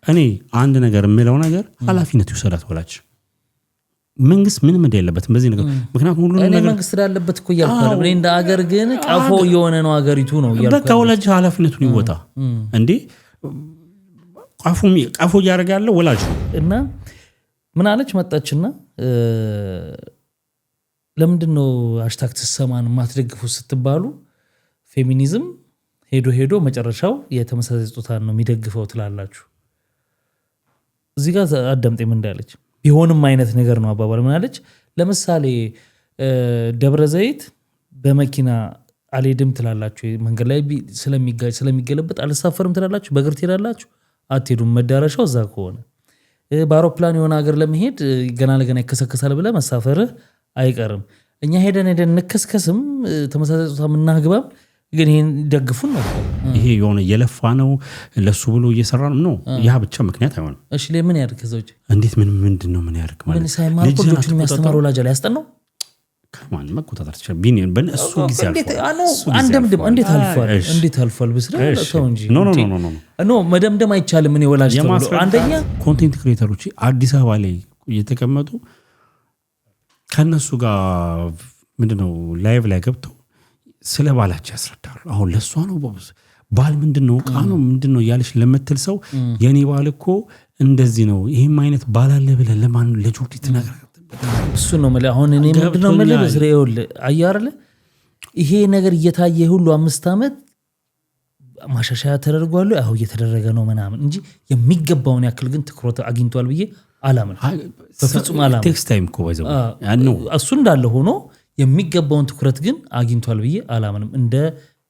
እኔ አንድ ነገር የምለው ነገር ኃላፊነት ይወሰዳት ወላጅ መንግስት ምንም እንደሌለበት በዚህ ነገር ምክንያቱም ሁሉ ነገር መንግስት እንዳለበት እኮ ያልፋል እኔ እንደ ሀገር ግን ቀፎ የሆነ ነው ሀገሪቱ ነው ያልፋል በቃ ወላጅ ኃላፊነቱን ይወጣ እንዴ ቀፎ ያረጋለው ወላጅ እና ምን አለች መጣችና ለምንድነው ሃሽታግ ተሰማን ማትደግፉ ስትባሉ ፌሚኒዝም ሄዶ መጨረሻው የተመሳሳይ ጾታን ነው የሚደግፈው ትላላችሁ እዚህ ጋር አዳምጤ ምን እንዳለች ቢሆንም አይነት ነገር ነው አባባል ምን አለች ለምሳሌ ደብረ ዘይት በመኪና አልሄድም ትላላችሁ መንገድ ላይ ስለሚገለበጥ አልሳፈርም ትላላችሁ በእግር ትሄዳላችሁ አትሄዱም መዳረሻው እዛ ከሆነ በአውሮፕላን የሆነ ሀገር ለመሄድ ገና ለገና ይከሰከሳል ብለ መሳፈር አይቀርም እኛ ሄደን እንከስከስም ተመሳሳይ ጾታ ምናግባም ግን ይሄን ደግፉን ነው ይሄ የሆነ የለፋ ነው ለሱ ብሎ እየሰራ ነው ያ ብቻ ምክንያት አይሆንም እሺ ለምን ያርክ ከዛውጭ እንዴት ምንድነው ምን ያርክ ማለት ምን ሳይማር ልጆችን የሚያስተምረው ላጅ ላይ ያስጠናው ከማን መቆጣጠር ይችላል ቢኒን በእሱ ጊዜ አልፏል እንዴት አልፏል በስራ ነው እንጂ ኖ መደምደም አይቻልም ምን ይወላጅ ተብሎ አንደኛ ኮንቴንት ክሬተሮች አዲስ አበባ ላይ እየተቀመጡ ከነሱ ጋር ምንድነው ላይቭ ላይ ገብተው ስለ ባላቸው ያስረዳሉ አሁን ለሷ ነው ባል ምንድነው ቃነው ምንድነው ያለሽ ለምትል ሰው የኔ ባል እኮ እንደዚህ ነው ይሄም አይነት ባል አለ ብለ ለማን ለጆዲ ተናገረ እሱ ነው ማለት አሁን እኔ ምንድነው ማለት በስሬውል አያርለ ይሄ ነገር እየታየ ሁሉ 5 አመት ማሻሻያ ተደርጓል አው እየተደረገ ነው ምናምን እንጂ የሚገባውን ያክል ግን ትኩረት አግኝቷል ብዬ አላምን በፍጹም አላምን ቴክስት ታይም እኮ ባይዘው እሱ እንዳለ ሆኖ የሚገባውን ትኩረት ግን አግኝቷል ብዬ አላምንም እንደ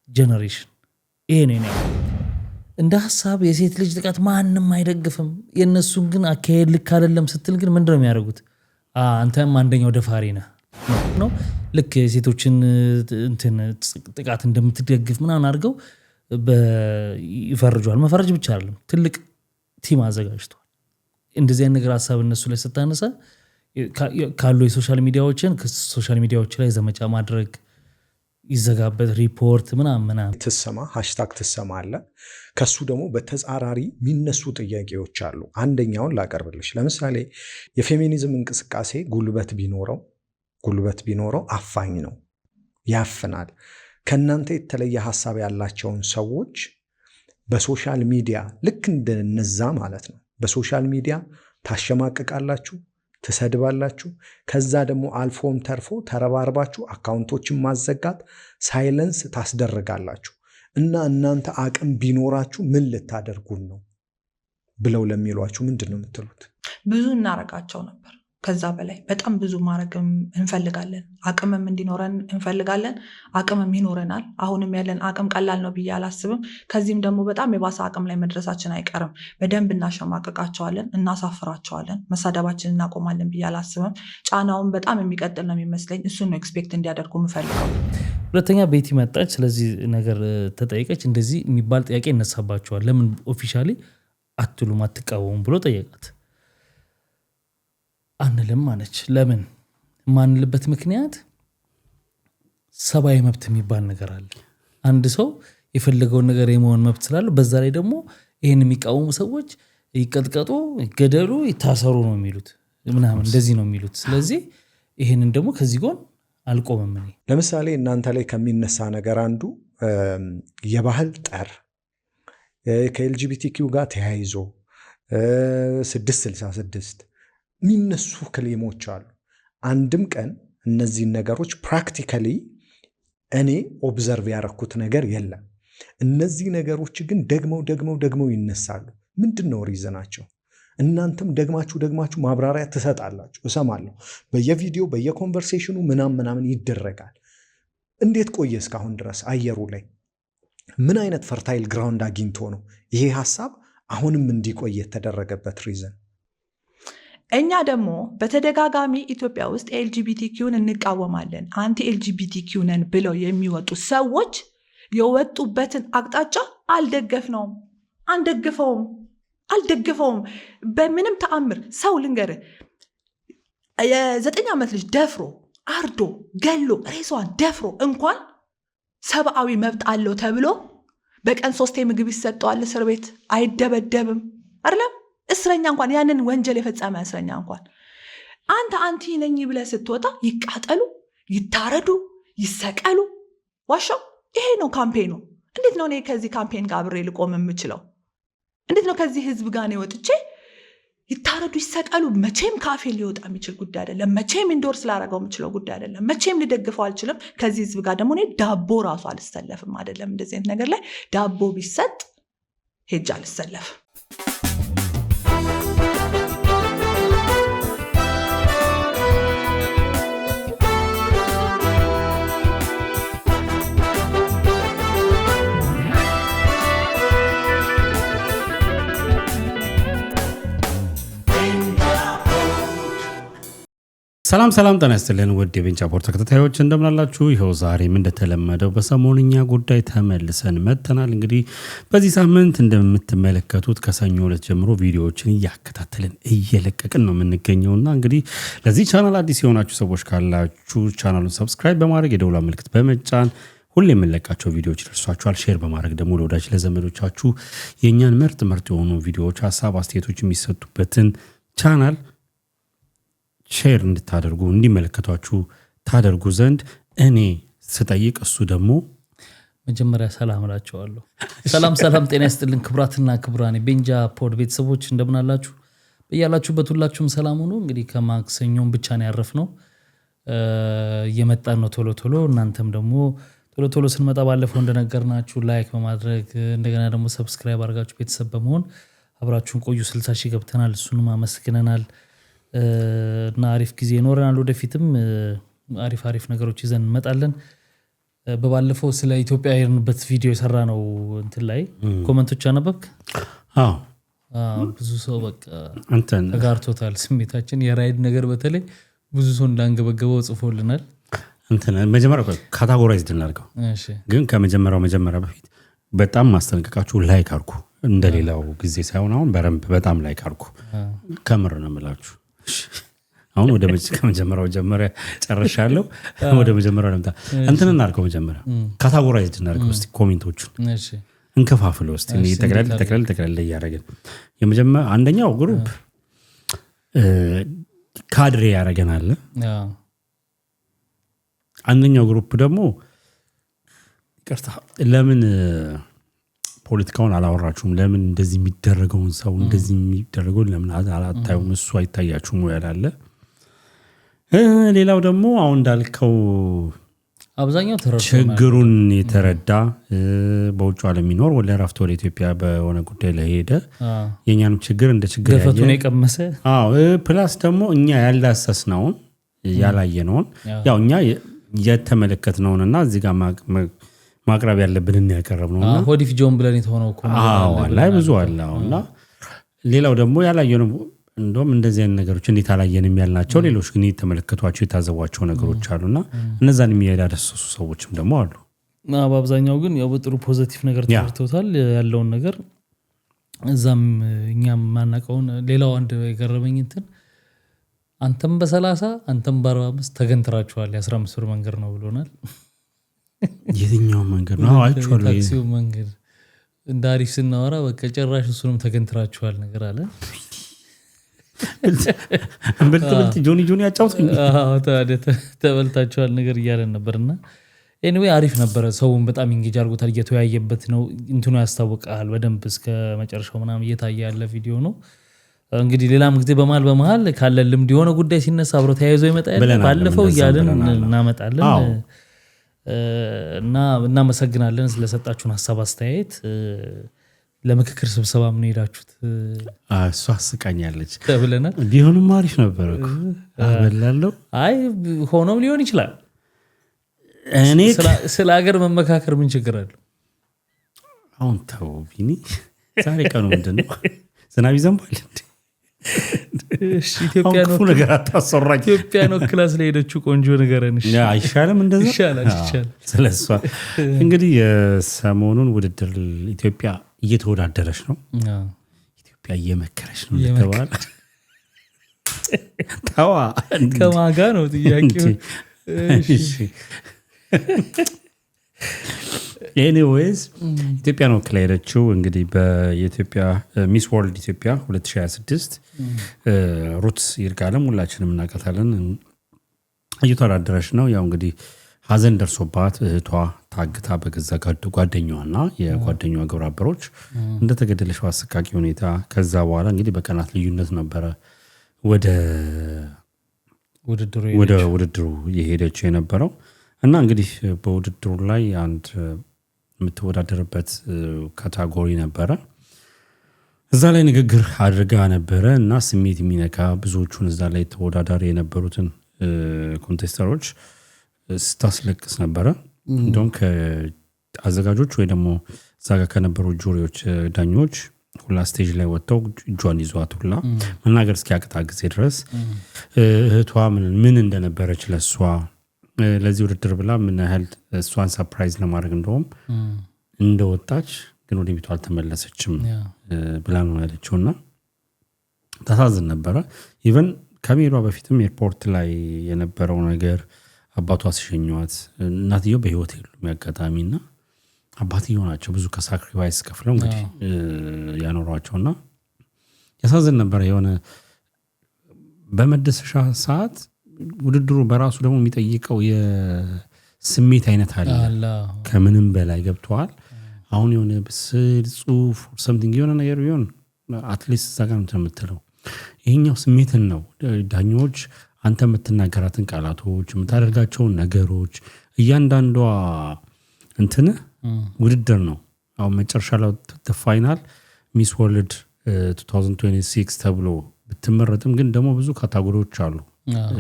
ጄነሬሽን ይሄ ነው እንደ ሐሳብ የሴት ልጅ ጥቃት ማንንም አይደግፍም የነሱን ግን አካሄድ ልክ አይደለም ስትል ግን ምንድነው የሚያደርጉት አንተም አንደኛው ደፋሪ ነህ ነው ልክ ሴቶችን እንትን ጥቃት እንደምትደግፍ ምናምን አድርገው ይፈርጃል መፈረጅ ብቻ አይደለም ትልቅ ቲም አዘጋጅቷል እንደዚህ አይነት ነገር ሐሳብ እነሱ ላይ ስታነሳ ካሉ የሶሻል ሚዲያዎች ላይ ዘመቻ ማድረግ ይዘጋበት ሪፖርት ምናምን ተሰማ ሃሽታግ ተሰማ አለ ከሱ ደግሞ በተጻራሪ የሚነሱ ጥያቄዎች አሉ አንደኛውን ላቀርብልሽ ለምሳሌ የፌሚኒዝም እንቅስቃሴ ጉልበት ቢኖረው አፋኝ ነው ያፍናል ከናንተ የተለየ ሐሳብ ያላቸውን ሰዎች በሶሻል ሚዲያ ልክ እንደነዛ ማለት ነው በሶሻል ሚዲያ ታሸማቀቃላችሁ ተሰድባላችሁ ከዛ ደግሞ አልፎም ተርፎ ተረባርባችሁ አካውንቶችን ማዘጋት ሳይለንስ ታስደርጋላችሁ እና እናንተ አቅም ቢኖራችሁ ምን ልታደርጉን ነው ብለው ለሚሏችሁ ምንድነው የምትሉት ብዙ እናረጋቸው ነበር ከዛ በላይ በጣም ብዙ ማረግም እንፈልጋለን አቅምም እንዲኖረን እንፈልጋለን አቅምም ይኖረናል አሁንም ያለን አቅም ቀላል ነው ብዬ አላስብም ከዚህም ደግሞ በጣም የባሰ አቅም ላይ መድረሳችን አይቀርም በደንብ እናሸማቀቃቸዋለን እናሳፍራቸዋለን መሳደባችንን እናቆማለን ብዬ አላስብም ጫናውን በጣም የሚቀጥል ነው የሚመስለኝ እሱን ነው ኤክስፔክት እንዲያደርጉ የምፈልገው ሁለተኛ ቤቲ መጣች ስለዚህ ነገር ተጠይቀች እንደዚህ የሚባል ጥያቄ እነሳባቸዋል ለምን ኦፊሻሊ አትሉም አትቃወሙም ብሎ ጠየቃት አንልም ማለች ለምን ማንልበት ምክንያት ሰብአዊ መብት የሚባል ነገር አለ አንድ ሰው የፈለገውን ነገር የመሆን መብት ስላለ በዛ ላይ ደግሞ ይሄን የሚቃወሙ ሰዎች ይቀጥቀጡ ይገደሉ ይታሰሩ ነው የሚሉት ምናምን እንደዚህ ነው የሚሉት ስለዚህ ይሄንን ደግሞ ከዚህ ጎን አልቆምም እኔ ለምሳሌ እናንተ ላይ ከሚነሳ ነገር አንዱ የባህል ጠር ከኤልጂቢቲኪው ጋር ተያይዞ 666 ሚነሱ ክሌሞች አሉ አንድም ቀን እነዚህን ነገሮች ፕራክቲካሊ እኔ ኦብዘርቭ ያረኩት ነገር የለም እነዚህ ነገሮች ግን ደግመው ይነሳሉ ምንድነው ሪዝናቸው እናንተም ደግማችሁ ማብራሪያ ትሰጣላችሁ እሰማለሁ በየቪዲዮ በየኮንቨርሴሽኑ ምናምን ይደረጋል እንዴት ቆየ እስካሁን ድረስ አየሩ ላይ ምን አይነት ፈርታይል ግራውንድ አግኝቶ ነው ይሄ ሐሳብ አሁንም እንዲቆይ የተደረገበት ሪዝን እኛ ደግሞ በተደጋጋሚ ኢትዮጵያ ውስጥ ኤልጂቢቲኪውን እንቃወማለን አንቲ ኤልጂቢቲኪው ነን ብለው የሚወጡ ሰዎች የወጡበትን አቅጣጫ አልደግፈውም በምንም ተአምር ሰው ልንገር የ9 ዓመት ልጅ ደፍሮ አርዶ ገሎ ሬሷን ደፍሮ እንኳን ሰብአዊ መብት አለው ተብሎ በቀን 3 ምግብ ይሰጠዋል እስር ቤት አይደበደብም አይደለም እስረኛ እንኳን ያንን ወንጀል የፈጸመ እስረኛ እንኳን አንተ አንቲ ነኝ ብለህ ስትወጣ ይቃጠሉ፣ ይታረዱ፣ ይሰቀሉ። ዋሻው ይሄ ነው ካምፔኑ። እንዴት ነው እኔ ከዚህ ካምፔን ጋር አብሬ ልቆም የምችለው? እንዴት ነው ከዚህ ህዝብ ጋር ነው ወጥቼ ይታረዱ፣ ይሰቀሉ? መቼም ካፌ ሊወጣ የሚችል ጉዳይ አይደለም። መቼም ኢንዶርስ ላደርገው የምችለው ጉዳይ አይደለም። መቼም ልደግፈው አልችልም። ከዚህ ህዝብ ጋር ደግሞ እኔ ዳቦ ራሱ አልሰለፍም። አይደለም እንደዚህ አይነት ነገር ላይ ዳቦ ቢሰጥ ሄጅ አልሰለፍም። ሰላም ጤና ይስጥልን ውድ የቤንቻ ፖድ ተከታታዮች እንደምናላችሁ። ይኸው ዛሬም እንደተለመደው በሰሞንኛ ጉዳይ ተመልሰን መጥተናል። እንግዲህ በዚህ ሳምንት እንደምትመለከቱት ከሰኞ ዕለት ጀምሮ ቪዲዮዎችን እያከታተልን እየለቀቅን ነው የምንገኘውና እንግዲህ ለዚህ ቻናል አዲስ የሆናችሁ ሰዎች ካላችሁ ቻናሉን ሰብስክራይብ በማድረግ የደውላ ምልክት በመጫን ሁሌ የምንለቃቸው ቪዲዮዎች ይደርሷችኋል። ሼር በማድረግ ደግሞ ለወዳጅ ለዘመዶቻችሁ የእኛን ምርጥ የሆኑ ቪዲዮዎች፣ ሀሳብ አስተያየቶች የሚሰጡበትን ቻናል ሼር እንድታደርጉ እንዲመለከቷችሁ ታደርጉ ዘንድ እኔ ስጠይቅ እሱ ደግሞ መጀመሪያ ሰላም እላችኋለሁ። ሰላም ጤና ይስጥልን ክቡራትና ክቡራን ቤንጃ ፖድ ቤተሰቦች እንደምን አላችሁ? በያላችሁበት ሁላችሁም ሰላም ሁኑ። እንግዲህ ከማክሰኞም ብቻ ነው ያረፍነው፣ እየመጣን ነው ቶሎ። እናንተም ደግሞ ቶሎ ስንመጣ ባለፈው እንደነገርናችሁ ላይክ በማድረግ እንደገና ደግሞ ሰብስክራይብ አድርጋችሁ ቤተሰብ በመሆን አብራችሁን ቆዩ። 60 ሺህ ገብተናል፣ እሱንም አመስግነናል እና አሪፍ ጊዜ ይኖረናል። ወደፊትም አሪፍ ነገሮች ይዘን እንመጣለን። በባለፈው ስለ ኢትዮጵያ የሄድንበት ቪዲዮ የሰራ ነው እንትን ላይ ኮመንቶች አነበብክ? አዎ ብዙ ሰው በቃ ተጋርቶታል ስሜታችን። የራይድ ነገር በተለይ ብዙ ሰው እንዳንገበገበው ጽፎልናል። መጀመሪያ ካታጎራይዝድ እናድርገው፣ ግን ከመጀመሪያ በፊት በጣም ማስጠንቀቃችሁ ላይክ አድርጉ። እንደሌላው ጊዜ ሳይሆን አሁን በጣም ላይክ አድርጉ። ከምር ነው የምላችሁ። አሁን ወደ ከመጀመሪያው ጀመሪያ ጨርሻለሁ። ወደ መጀመሪያው ለምታ እንትን እናድርገው። መጀመሪያ ካታጎራይዝድ እናድርገው። እስቲ ኮሜንቶቹን እንከፋፍለው። እስቲ ጠቅለል እያደረግን አንደኛው ግሩፕ ካድሬ ያደረገናል። አንደኛው ግሩፕ ደግሞ ይቅርታ ለምን ፖለቲካውን አላወራችሁም? ለምን እንደዚህ የሚደረገውን ሰው እንደዚህ የሚደረገውን ለምን አላታዩም? እሱ አይታያችሁም ወይ ያላለ። ሌላው ደግሞ አሁን እንዳልከው አብዛኛው ችግሩን የተረዳ በውጭ ዓለም የሚኖር ወደ ረፍት ወደ ኢትዮጵያ በሆነ ጉዳይ ላይ ሄደ የኛንም ችግር እንደ ችግር ገፈቱን የቀመሰ ፕላስ ደግሞ እኛ ያላሰስነውን ያላየነውን ያው እኛ የተመለከትነውንና እዚህ ጋር ማቅረብ ያለብን ያቀረብነውና ሆዲፍ ጆን ብለን የተሆነው ላይ ብዙ አለውና ሌላው ደግሞ ያላየነው እንደውም እንደዚህ አይነት ነገሮች እንዴት አላየንም ያልናቸው ሌሎች ግን የተመለከቷቸው የታዘቧቸው ነገሮች አሉና እነዛን የሚያዳሰሱ ሰዎችም ደግሞ አሉ። በአብዛኛው ግን ያው በጥሩ ፖዚቲቭ ነገር ተርቶታል ያለውን ነገር እዛም እኛም ማናቀውን። ሌላው አንድ የገረመኝ እንትን አንተም በ30 አንተም በ45 ተገንትራችኋል የ15 ብር መንገድ ነው ብሎናል። የትኛው መንገድ ነው? አይቻለሁ ታክሲው መንገድ እንደ አሪፍ ስናወራ በቃ ጭራሽ እሱንም ተገንትራችኋል ነገር አለ። እንበልጥ ጆኒ ያጫውተኝ ተበልታችኋል ነገር እያለን ነበርና ኤኒዌይ አሪፍ ነበረ። ሰውን በጣም ኢንጌጅ አድርጎታል፣ እየተወያየበት ነው። እንትኑ ያስታውቃል በደንብ እስከ መጨረሻው ምናምን እየታየ ያለ ቪዲዮ ነው። እንግዲህ ሌላም ጊዜ በመሃል ካለ ልምድ የሆነ ጉዳይ ሲነሳ አብሮ ተያይዞ ይመጣል። ባለፈው እያለን እናመጣለን እና እናመሰግናለን ስለሰጣችሁን ሀሳብ አስተያየት። ለምክክር ስብሰባ ምን ሄዳችሁት? እሷ አስቃኛለች ተብለናል። ቢሆንም አሪፍ ነበር እኮ አበላለሁ። አይ ሆኖም ሊሆን ይችላል። እኔ ስለ ሀገር መመካከር ምን ችግር አለው? አሁን ተው ቢኒ፣ ዛሬ ቀኑ ምንድን ነው? ዝናብ ይዘንባል እንዴ? ኢትዮጵያ ነው ክላስ ላይ ሄደችው ቆንጆ ነገርን አይሻልም? እንደዛ ይሻላል። ስለሷ እንግዲህ የሰሞኑን ውድድር ኢትዮጵያ እየተወዳደረች ነው። ኢትዮጵያ እየመከረች ነው ተባለ። ታዋ ከማጋ ነው ጥያቄው። ኤኒዌይስ ኢትዮጵያ ነው ክላይረችው እንግዲህ በኢትዮጵያ ሚስ ወርልድ ኢትዮጵያ 2026 ሩት ይርጋለም ሁላችንም እናውቃታለን እየተወዳደረች ነው። ያው እንግዲህ ሀዘን ደርሶባት እህቷ ታግታ በገዛ ጓደኛዋና የጓደኛዋ ግብረ አበሮች እንደተገደለች በአሰቃቂ ሁኔታ ከዛ በኋላ እንግዲህ በቀናት ልዩነት ነበረ ወደ ውድድሩ የሄደች የነበረው እና እንግዲህ በውድድሩ ላይ አንድ የምትወዳደርበት ካታጎሪ ነበረ። እዛ ላይ ንግግር አድርጋ ነበረ እና ስሜት የሚነካ ብዙዎቹን እዛ ላይ ተወዳዳሪ የነበሩትን ኮንቴስተሮች ስታስለቅስ ነበረ። እንደውም ከአዘጋጆች ወይ ደግሞ እዛ ጋር ከነበሩ ጁሪዎች ዳኞች ሁላ ስቴጅ ላይ ወጥተው እጇን ይዟት ሁላ መናገር እስኪያቅታ ጊዜ ድረስ እህቷ ምን እንደነበረች ለሷ ለዚህ ውድድር ብላ ምን ያህል እሷን ሰርፕራይዝ ለማድረግ እንደውም እንደወጣች ግን ወደ ቤቷ አልተመለሰችም ብላ ነው ያለችውና ታሳዝን ነበረ። ኢቨን ከሜሯ በፊትም ኤርፖርት ላይ የነበረው ነገር አባቷ ሲሸኟት እናትየው በህይወት የሉም ያጋጣሚና አባትየው ናቸው ብዙ ከሳክሪፋይስ ከፍለው እንግዲህ ያኖሯቸውና ያሳዝን ነበር። የሆነ በመደሰሻ ሰዓት ውድድሩ በራሱ ደግሞ የሚጠይቀው የስሜት አይነት አለ ከምንም በላይ ገብቷል። አሁን የሆነ ብስል ጽሁፍ ሰምቲንግ የሆነ ነገር ቢሆን አትሊስት እዛ ጋር የምትለው ይሄኛው ስሜትን ነው። ዳኞች አንተ የምትናገራትን ቃላቶች የምታደርጋቸውን ነገሮች እያንዳንዷ እንትን ውድድር ነው። አሁን መጨረሻ ላይ ፋይናል ሚስ ወርልድ 2026 ተብሎ ብትመረጥም ግን ደግሞ ብዙ ካታጎሪዎች አሉ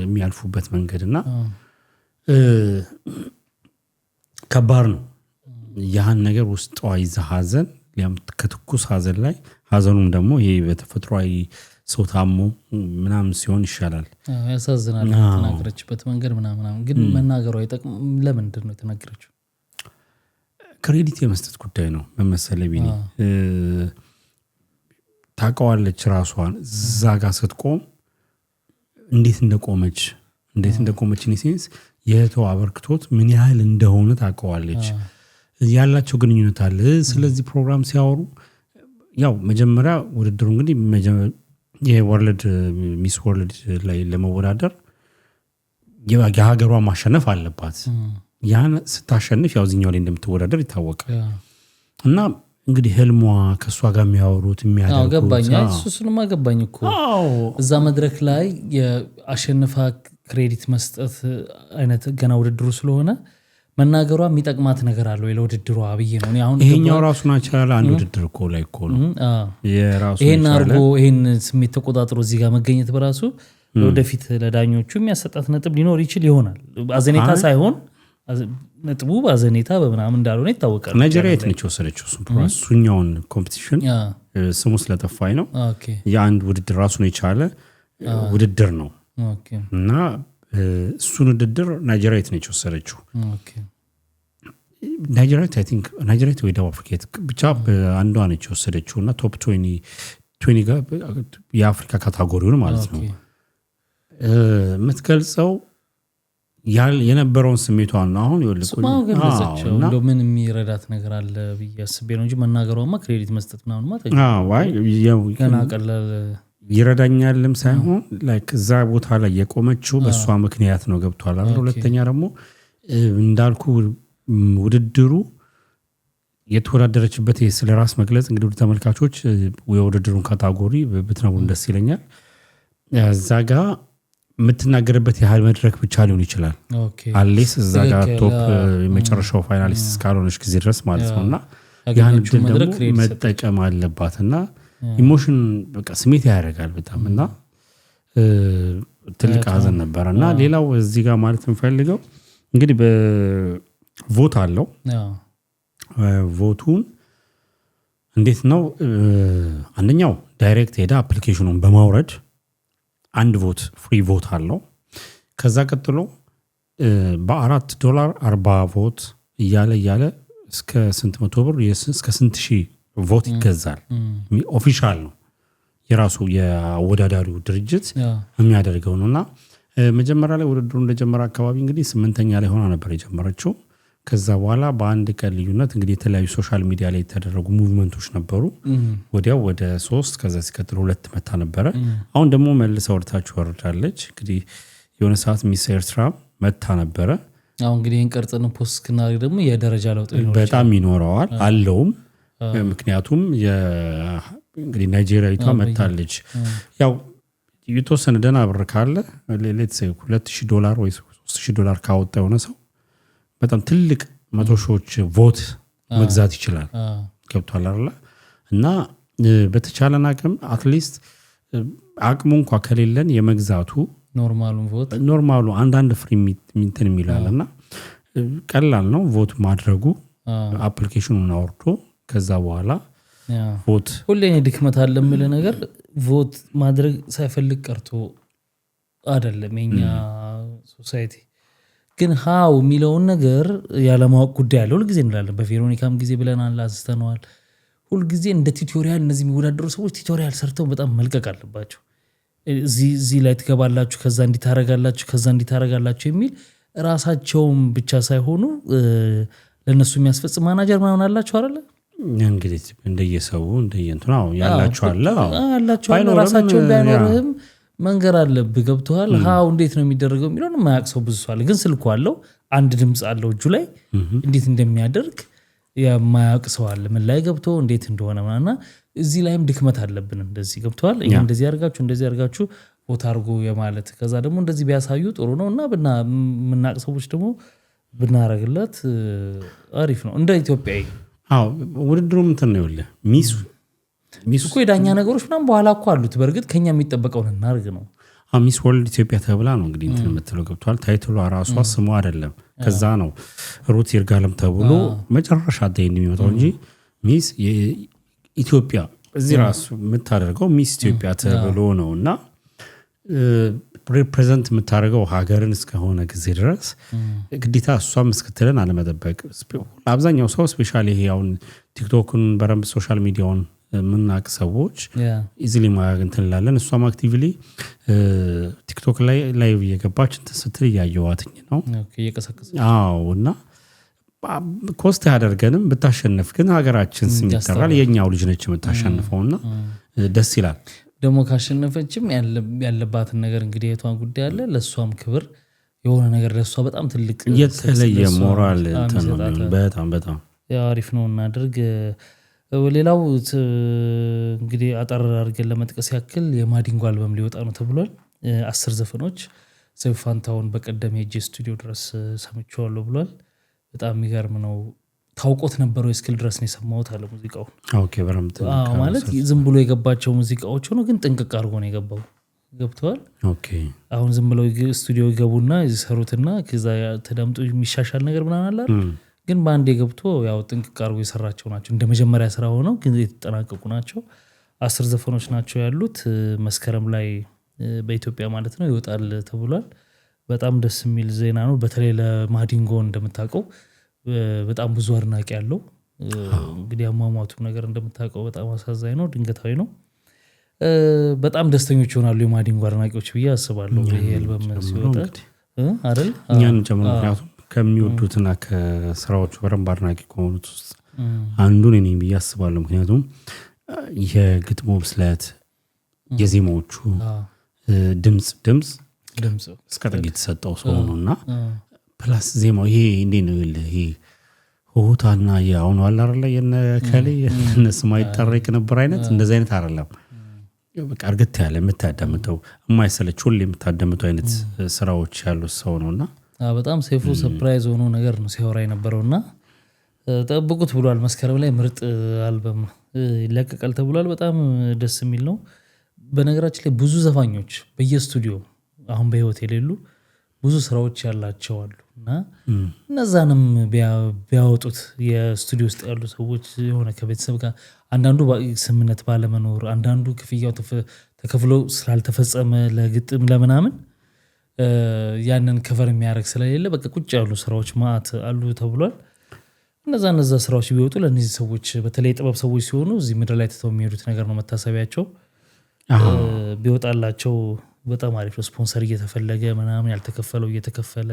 የሚያልፉበት መንገድና ከባድ ነው። ያን ነገር ውስጧ ይዛ ሀዘን ከትኩስ ሀዘን ላይ ሀዘኑም ደግሞ ይሄ በተፈጥሯዊ ሰው ታሞ ምናምን ሲሆን ይሻላል። ያሳዝናል የተናገረችበት መንገድ ምናምን ግን መናገሯ አይጠቅም። ለምንድን ነው የተናገረችው? ክሬዲት የመስጠት ጉዳይ ነው መመሰለኝ ቢኒ ታውቀዋለች ራሷን እዛ ጋር ስትቆም እንዴት እንደቆመች ኢንሴንስ የእህቷ አበርክቶት ምን ያህል እንደሆነ ታውቀዋለች። ያላቸው ግንኙነት አለ። ስለዚህ ፕሮግራም ሲያወሩ ያው መጀመሪያ ውድድሩ እንግዲህ የወርልድ ሚስ ወርልድ ላይ ለመወዳደር የሀገሯ ማሸነፍ አለባት። ያን ስታሸንፍ ያው እዚህኛው ላይ እንደምትወዳደር ይታወቃል። እና እንግዲህ ህልሟ ከሷ ጋር የሚያወሩት የሚያደርጉት ገባኝ። እሱንም አገባኝ እኮ እዛ መድረክ ላይ የአሸነፋ ክሬዲት መስጠት አይነት ገና ውድድሩ ስለሆነ መናገሯ የሚጠቅማት ነገር አለው ለውድድሩ አብዬ ነው። አሁን ይሄኛው ራሱን አቻለ አንድ ውድድር እኮ ላይ እኮ ነው የራሱ ይሄን አርጎ ይሄን ስሜት ተቆጣጥሮ እዚህ ጋር መገኘት በራሱ ወደፊት ለዳኞቹ የሚያሰጣት ነጥብ ሊኖር ይችል ይሆናል። አዘኔታ ሳይሆን ነጥቡ ባዘኔታ በምናምን እንዳልሆነ ይታወቃል። ናይጄሪያ ነች ወሰደችው እሱኛውን ኮምፒቲሽን ስሙ ስለጠፋኝ ነው። የአንድ ውድድር ራሱን የቻለ ውድድር ነው እና እሱን ውድድር ናይጄሪያ ነች ወሰደችው። ናይጄሪያ ወይ ደቡብ አፍሪካ ብቻ አንዷ ነች ወሰደችው እና ቶፕ 20 የአፍሪካ ካታጎሪውን ማለት ነው የምትገልጸው የነበረውን ስሜቷን ነው። አሁን ይወልቁልኝ እንደው ምን የሚረዳት ነገር አለ ብዬ አስቤ ነው እንጂ መናገሯማ ክሬዲት መስጠት ምናምን ገና ቀላል ይረዳኛልም ሳይሆን ላይክ እዛ ቦታ ላይ የቆመችው በእሷ ምክንያት ነው። ገብቷል አይደል? ሁለተኛ ደግሞ እንዳልኩ ውድድሩ የተወዳደረችበት ስለ ራስ መግለጽ እንግዲህ ወደ ተመልካቾች የውድድሩን ካታጎሪ ብትነግሩን ደስ ይለኛል። እዛ ጋር የምትናገርበት ያህል መድረክ ብቻ ሊሆን ይችላል። አሌስ እዛ ጋር ቶፕ የመጨረሻው ፋይናሊስት እስካልሆነች ጊዜ ድረስ ማለት ነው እና ያን ደግሞ መጠቀም አለባትና ኢሞሽን በቃ ስሜት ያደርጋል በጣም እና ትልቅ ሀዘን ነበረ እና ሌላው እዚህ ጋር ማለት የምፈልገው እንግዲህ በቮት አለው። ቮቱን እንዴት ነው? አንደኛው ዳይሬክት ሄዳ አፕሊኬሽኑን በማውረድ አንድ ቮት ፍሪ ቮት አለው። ከዛ ቀጥሎ $4 40 ቮት እያለ እስከ ስንት መቶ ብር እስከ ስንት ሺህ ቮት ይገዛል። ኦፊሻል ነው የራሱ የአወዳዳሪው ድርጅት የሚያደርገው ነውና መጀመሪያ ላይ ውድድሩ እንደጀመረ አካባቢ እንግዲህ 8ኛ ላይ ሆና ነበር የጀመረችው። ከዛ በኋላ በአንድ ቀን ልዩነት እንግዲህ የተለያዩ ሶሻል ሚዲያ ላይ የተደረጉ ሙቭመንቶች ነበሩ። ወዲያው ወደ 3 ከዛ ሲቀጥል 2 መታ ነበረ። አሁን ደግሞ መልሳ ወርታች ወርዳለች። እንግዲህ የሆነ ሰዓት ሚስ ኤርትራ መታ ነበረ። አሁን እንግዲህ እንቀርጽን ፖስት ክናሪ ደግሞ የደረጃ ለውጥ በጣም ይኖረዋል አለውም። ምክንያቱም እንግዲህ ናይጄሪያዊቷ መታለች። ያው የተወሰነ ደህና ብር ካለ ሌትስ ሴይ $2,000 ወይ $3,000 ካወጣ የሆነ ሰው በጣም ትልቅ 100 ሺዎች ቮት መግዛት ይችላል። ገብቷል አይደል? እና በተቻለን አቅም አትሊስት አቅሙ እንኳን ከሌለን የመግዛቱ ኖርማሉ አንዳንድ ፍሪ እንትን የሚላልና ቀላል ነው ቮት ማድረጉ። አፕሊኬሽኑን አውርዶ ከዛ በኋላ ቮት ሁሌ ድክመት አለ የምልህ ነገር ቮት ማድረግ ሳይፈልግ ቀርቶ አይደለም የኛ ሶሳይቲ ግን ሃው የሚለውን ነገር ያለማወቅ ጉዳይ አለ። ሁልጊዜ እንላለን፣ በቬሮኒካም ጊዜ ብለናል፣ አስተነዋል። ሁልጊዜ እንደ ቲዩቶሪያል እነዚህ የሚወዳደሩ ሰዎች ቲዩቶሪያል ሰርተው በጣም መልቀቅ አለባቸው። እዚህ ላይ ትገባላችሁ፣ ከዛ እንዲታረጋላችሁ፣ ከዛ እንዲታረጋላችሁ የሚል ራሳቸውም ብቻ ሳይሆኑ ለነሱ የሚያስፈጽም ማናጀር ምናምን አላቸው አይደለ? እንግዲህ እንደየሰው እንደየእንቱ ነው ያላችሁ አለ ራሳቸው ባይኖርህም መንገር አለብህ። ገብቶሃል? ሃው እንዴት ነው የሚደረገው የሚለውን የማያውቅ ሰው ብዙ ሰው አለ። ግን ስልኩ አለው፣ አንድ ድምፅ አለው እጁ ላይ እንዴት እንደሚያደርግ የማያውቅ ሰው አለ። ምን ላይ ገብቶ እንዴት እንደሆነ እና እዚህ ላይም ድክመት አለብን። እንደዚህ ገብቶሃል? ይሄ እንደዚህ ያርጋችሁ ቦታ አድርጎ የማለት ከዛ ደግሞ እንደዚህ ቢያሳዩ ጥሩ ነው እና የምናውቅ ሰዎች ደግሞ ብናረግለት አሪፍ ነው እንደ ኢትዮጵያዊ። ውድድሩ ምንትን ነው ይኸውልህ ሚስ እኮ የዳኛ ነገሮች ምናምን በኋላ እኮ አሉት። በእርግጥ ከኛ የሚጠበቀውን እናርግ ነው። ሚስ ወርልድ ኢትዮጵያ ተብላ ነው እንግዲህ እንትን የምትለው ገብቷል። ታይትሏ ራሷ ስሙ አይደለም። ከዛ ነው ሩት ይርጋለም ተብሎ መጨረሻ ላይ የሚመጣው እንጂ ሚስ ኢትዮጵያ እዚህ ራሱ የምታደርገው ሚስ ኢትዮጵያ ተብሎ ነው እና ሪፕሬዘንት የምታደርገው ሀገርን እስከሆነ ጊዜ ድረስ ግዴታ እሷም እስክትለን አለመጠበቅ። አብዛኛው ሰው ስፔሻሊ ይሄ አሁን ቲክቶክን በረምብ ሶሻል ሚዲያውን የምናውቅ ሰዎች ኢዚሊ ማድረግ እንትን እንላለን። እሷም አክቲቭሊ ቲክቶክ ላይ ላይቭ እየገባች እንትን ስትል እያየዋትኝ ነው። እና ኮስት ያደርገንም ብታሸንፍ ግን ሀገራችን ስም ይጠራል። የኛው ልጅ ነች የምታሸንፈውና ደስ ይላል። ደግሞ ካሸነፈችም ያለባትን ነገር እንግዲህ የቷን ጉዳይ አለ ለእሷም ክብር የሆነ ነገር ለእሷ በጣም ትልቅ የተለየ ሞራል በጣም በጣም አሪፍ ነው እናድርግ። ሌላው እንግዲህ አጠር አድርገን ለመጥቀስ ያክል የማዲንጎ አልበም ሊወጣ ነው ተብሏል። 10 ዘፈኖች ሰይፉ ፋንታሁን በቀደም ሄጄ ስቱዲዮ ድረስ ሰምቼዋለሁ ብሏል። በጣም የሚገርም ነው። ታውቆት ነበረው እስክል ድረስ ነው የሰማሁት አለ ሙዚቃው። ማለት ዝም ብሎ የገባቸው ሙዚቃዎች ሆኖ ግን ጥንቅቅ አድርጎ ነው የገባው። ገብተዋል። አሁን ዝም ብለው ስቱዲዮ ይገቡና ይሰሩትና ከዛ ተዳምጦ የሚሻሻል ነገር ምናምን አለ ግን በአንድ የገብቶ ያው ጥንቅቅ አድርጎ የሰራቸው ናቸው። እንደ መጀመሪያ ስራ ሆነው ግን የተጠናቀቁ ናቸው። 10 ዘፈኖች ናቸው ያሉት። መስከረም ላይ በኢትዮጵያ ማለት ነው ይወጣል ተብሏል። በጣም ደስ የሚል ዜና ነው። በተለይ ለማዲንጎ እንደምታውቀው በጣም ብዙ አድናቂ ያለው እንግዲህ አሟሟቱም ነገር እንደምታውቀው በጣም አሳዛኝ ነው፣ ድንገታዊ ነው። በጣም ደስተኞች ይሆናሉ የማዲንጎ አድናቂዎች ብዬ አስባለሁ። ይሄ አልበም ሲወጣ አይደል እኛን ጨምሮ ምክንያቱም ከሚወዱትና ከስራዎቹ በረንብ አድናቂ ከሆኑት ውስጥ አንዱን እኔ ብዬ አስባለሁ። ምክንያቱም የግጥሙ ብስለት፣ የዜማዎቹ ድምፅ እስከ ጥግ የተሰጠው ሰው ነውና ፕላስ ዜማው ይሄ እንዴት ነው ይሄ ሆታና ያውኑ አላረለ የነከለ የነስማ ይጣረቅ ነበር አይነት እንደዚህ አይነት አይደለም። በቃ እርግጥ ያለ የምታዳምጠው የማይሰለች ሁሌ የምታዳምጠው አይነት ስራዎች ያሉት ሰው ነውና በጣም ሰይፉ ሰርፕራይዝ ሆኖ ነገር ነው ሲያወራ የነበረውና ጠብቁት ብሏል። መስከረም ላይ ምርጥ አልበም ይለቀቃል ተብሏል። በጣም ደስ የሚል ነው። በነገራችን ላይ ብዙ ዘፋኞች በየስቱዲዮ አሁን በህይወት የሌሉ ብዙ ስራዎች ያላቸው አሉና እነዛንም ቢያወጡት የስቱዲዮ ውስጥ ያሉ ሰዎች የሆነ ከቤተሰብ ጋር አንዳንዱ ስምነት ባለመኖር አንዳንዱ ክፍያው ተከፍሎ ስላልተፈጸመ ለግጥም ለምናምን ያንን ከቨር የሚያደርግ ስለሌለ በቃ ቁጭ ያሉ ስራዎች ማት አሉ ተብሏል። እነዛ ስራዎች ቢወጡ ለእነዚህ ሰዎች በተለይ ጥበብ ሰዎች ሲሆኑ እዚህ ምድር ላይ ተተው የሚሄዱት ነገር ነው መታሰቢያቸው ቢወጣላቸው በጣም አሪፍ ነው። ስፖንሰር እየተፈለገ ምናምን ያልተከፈለው እየተከፈለ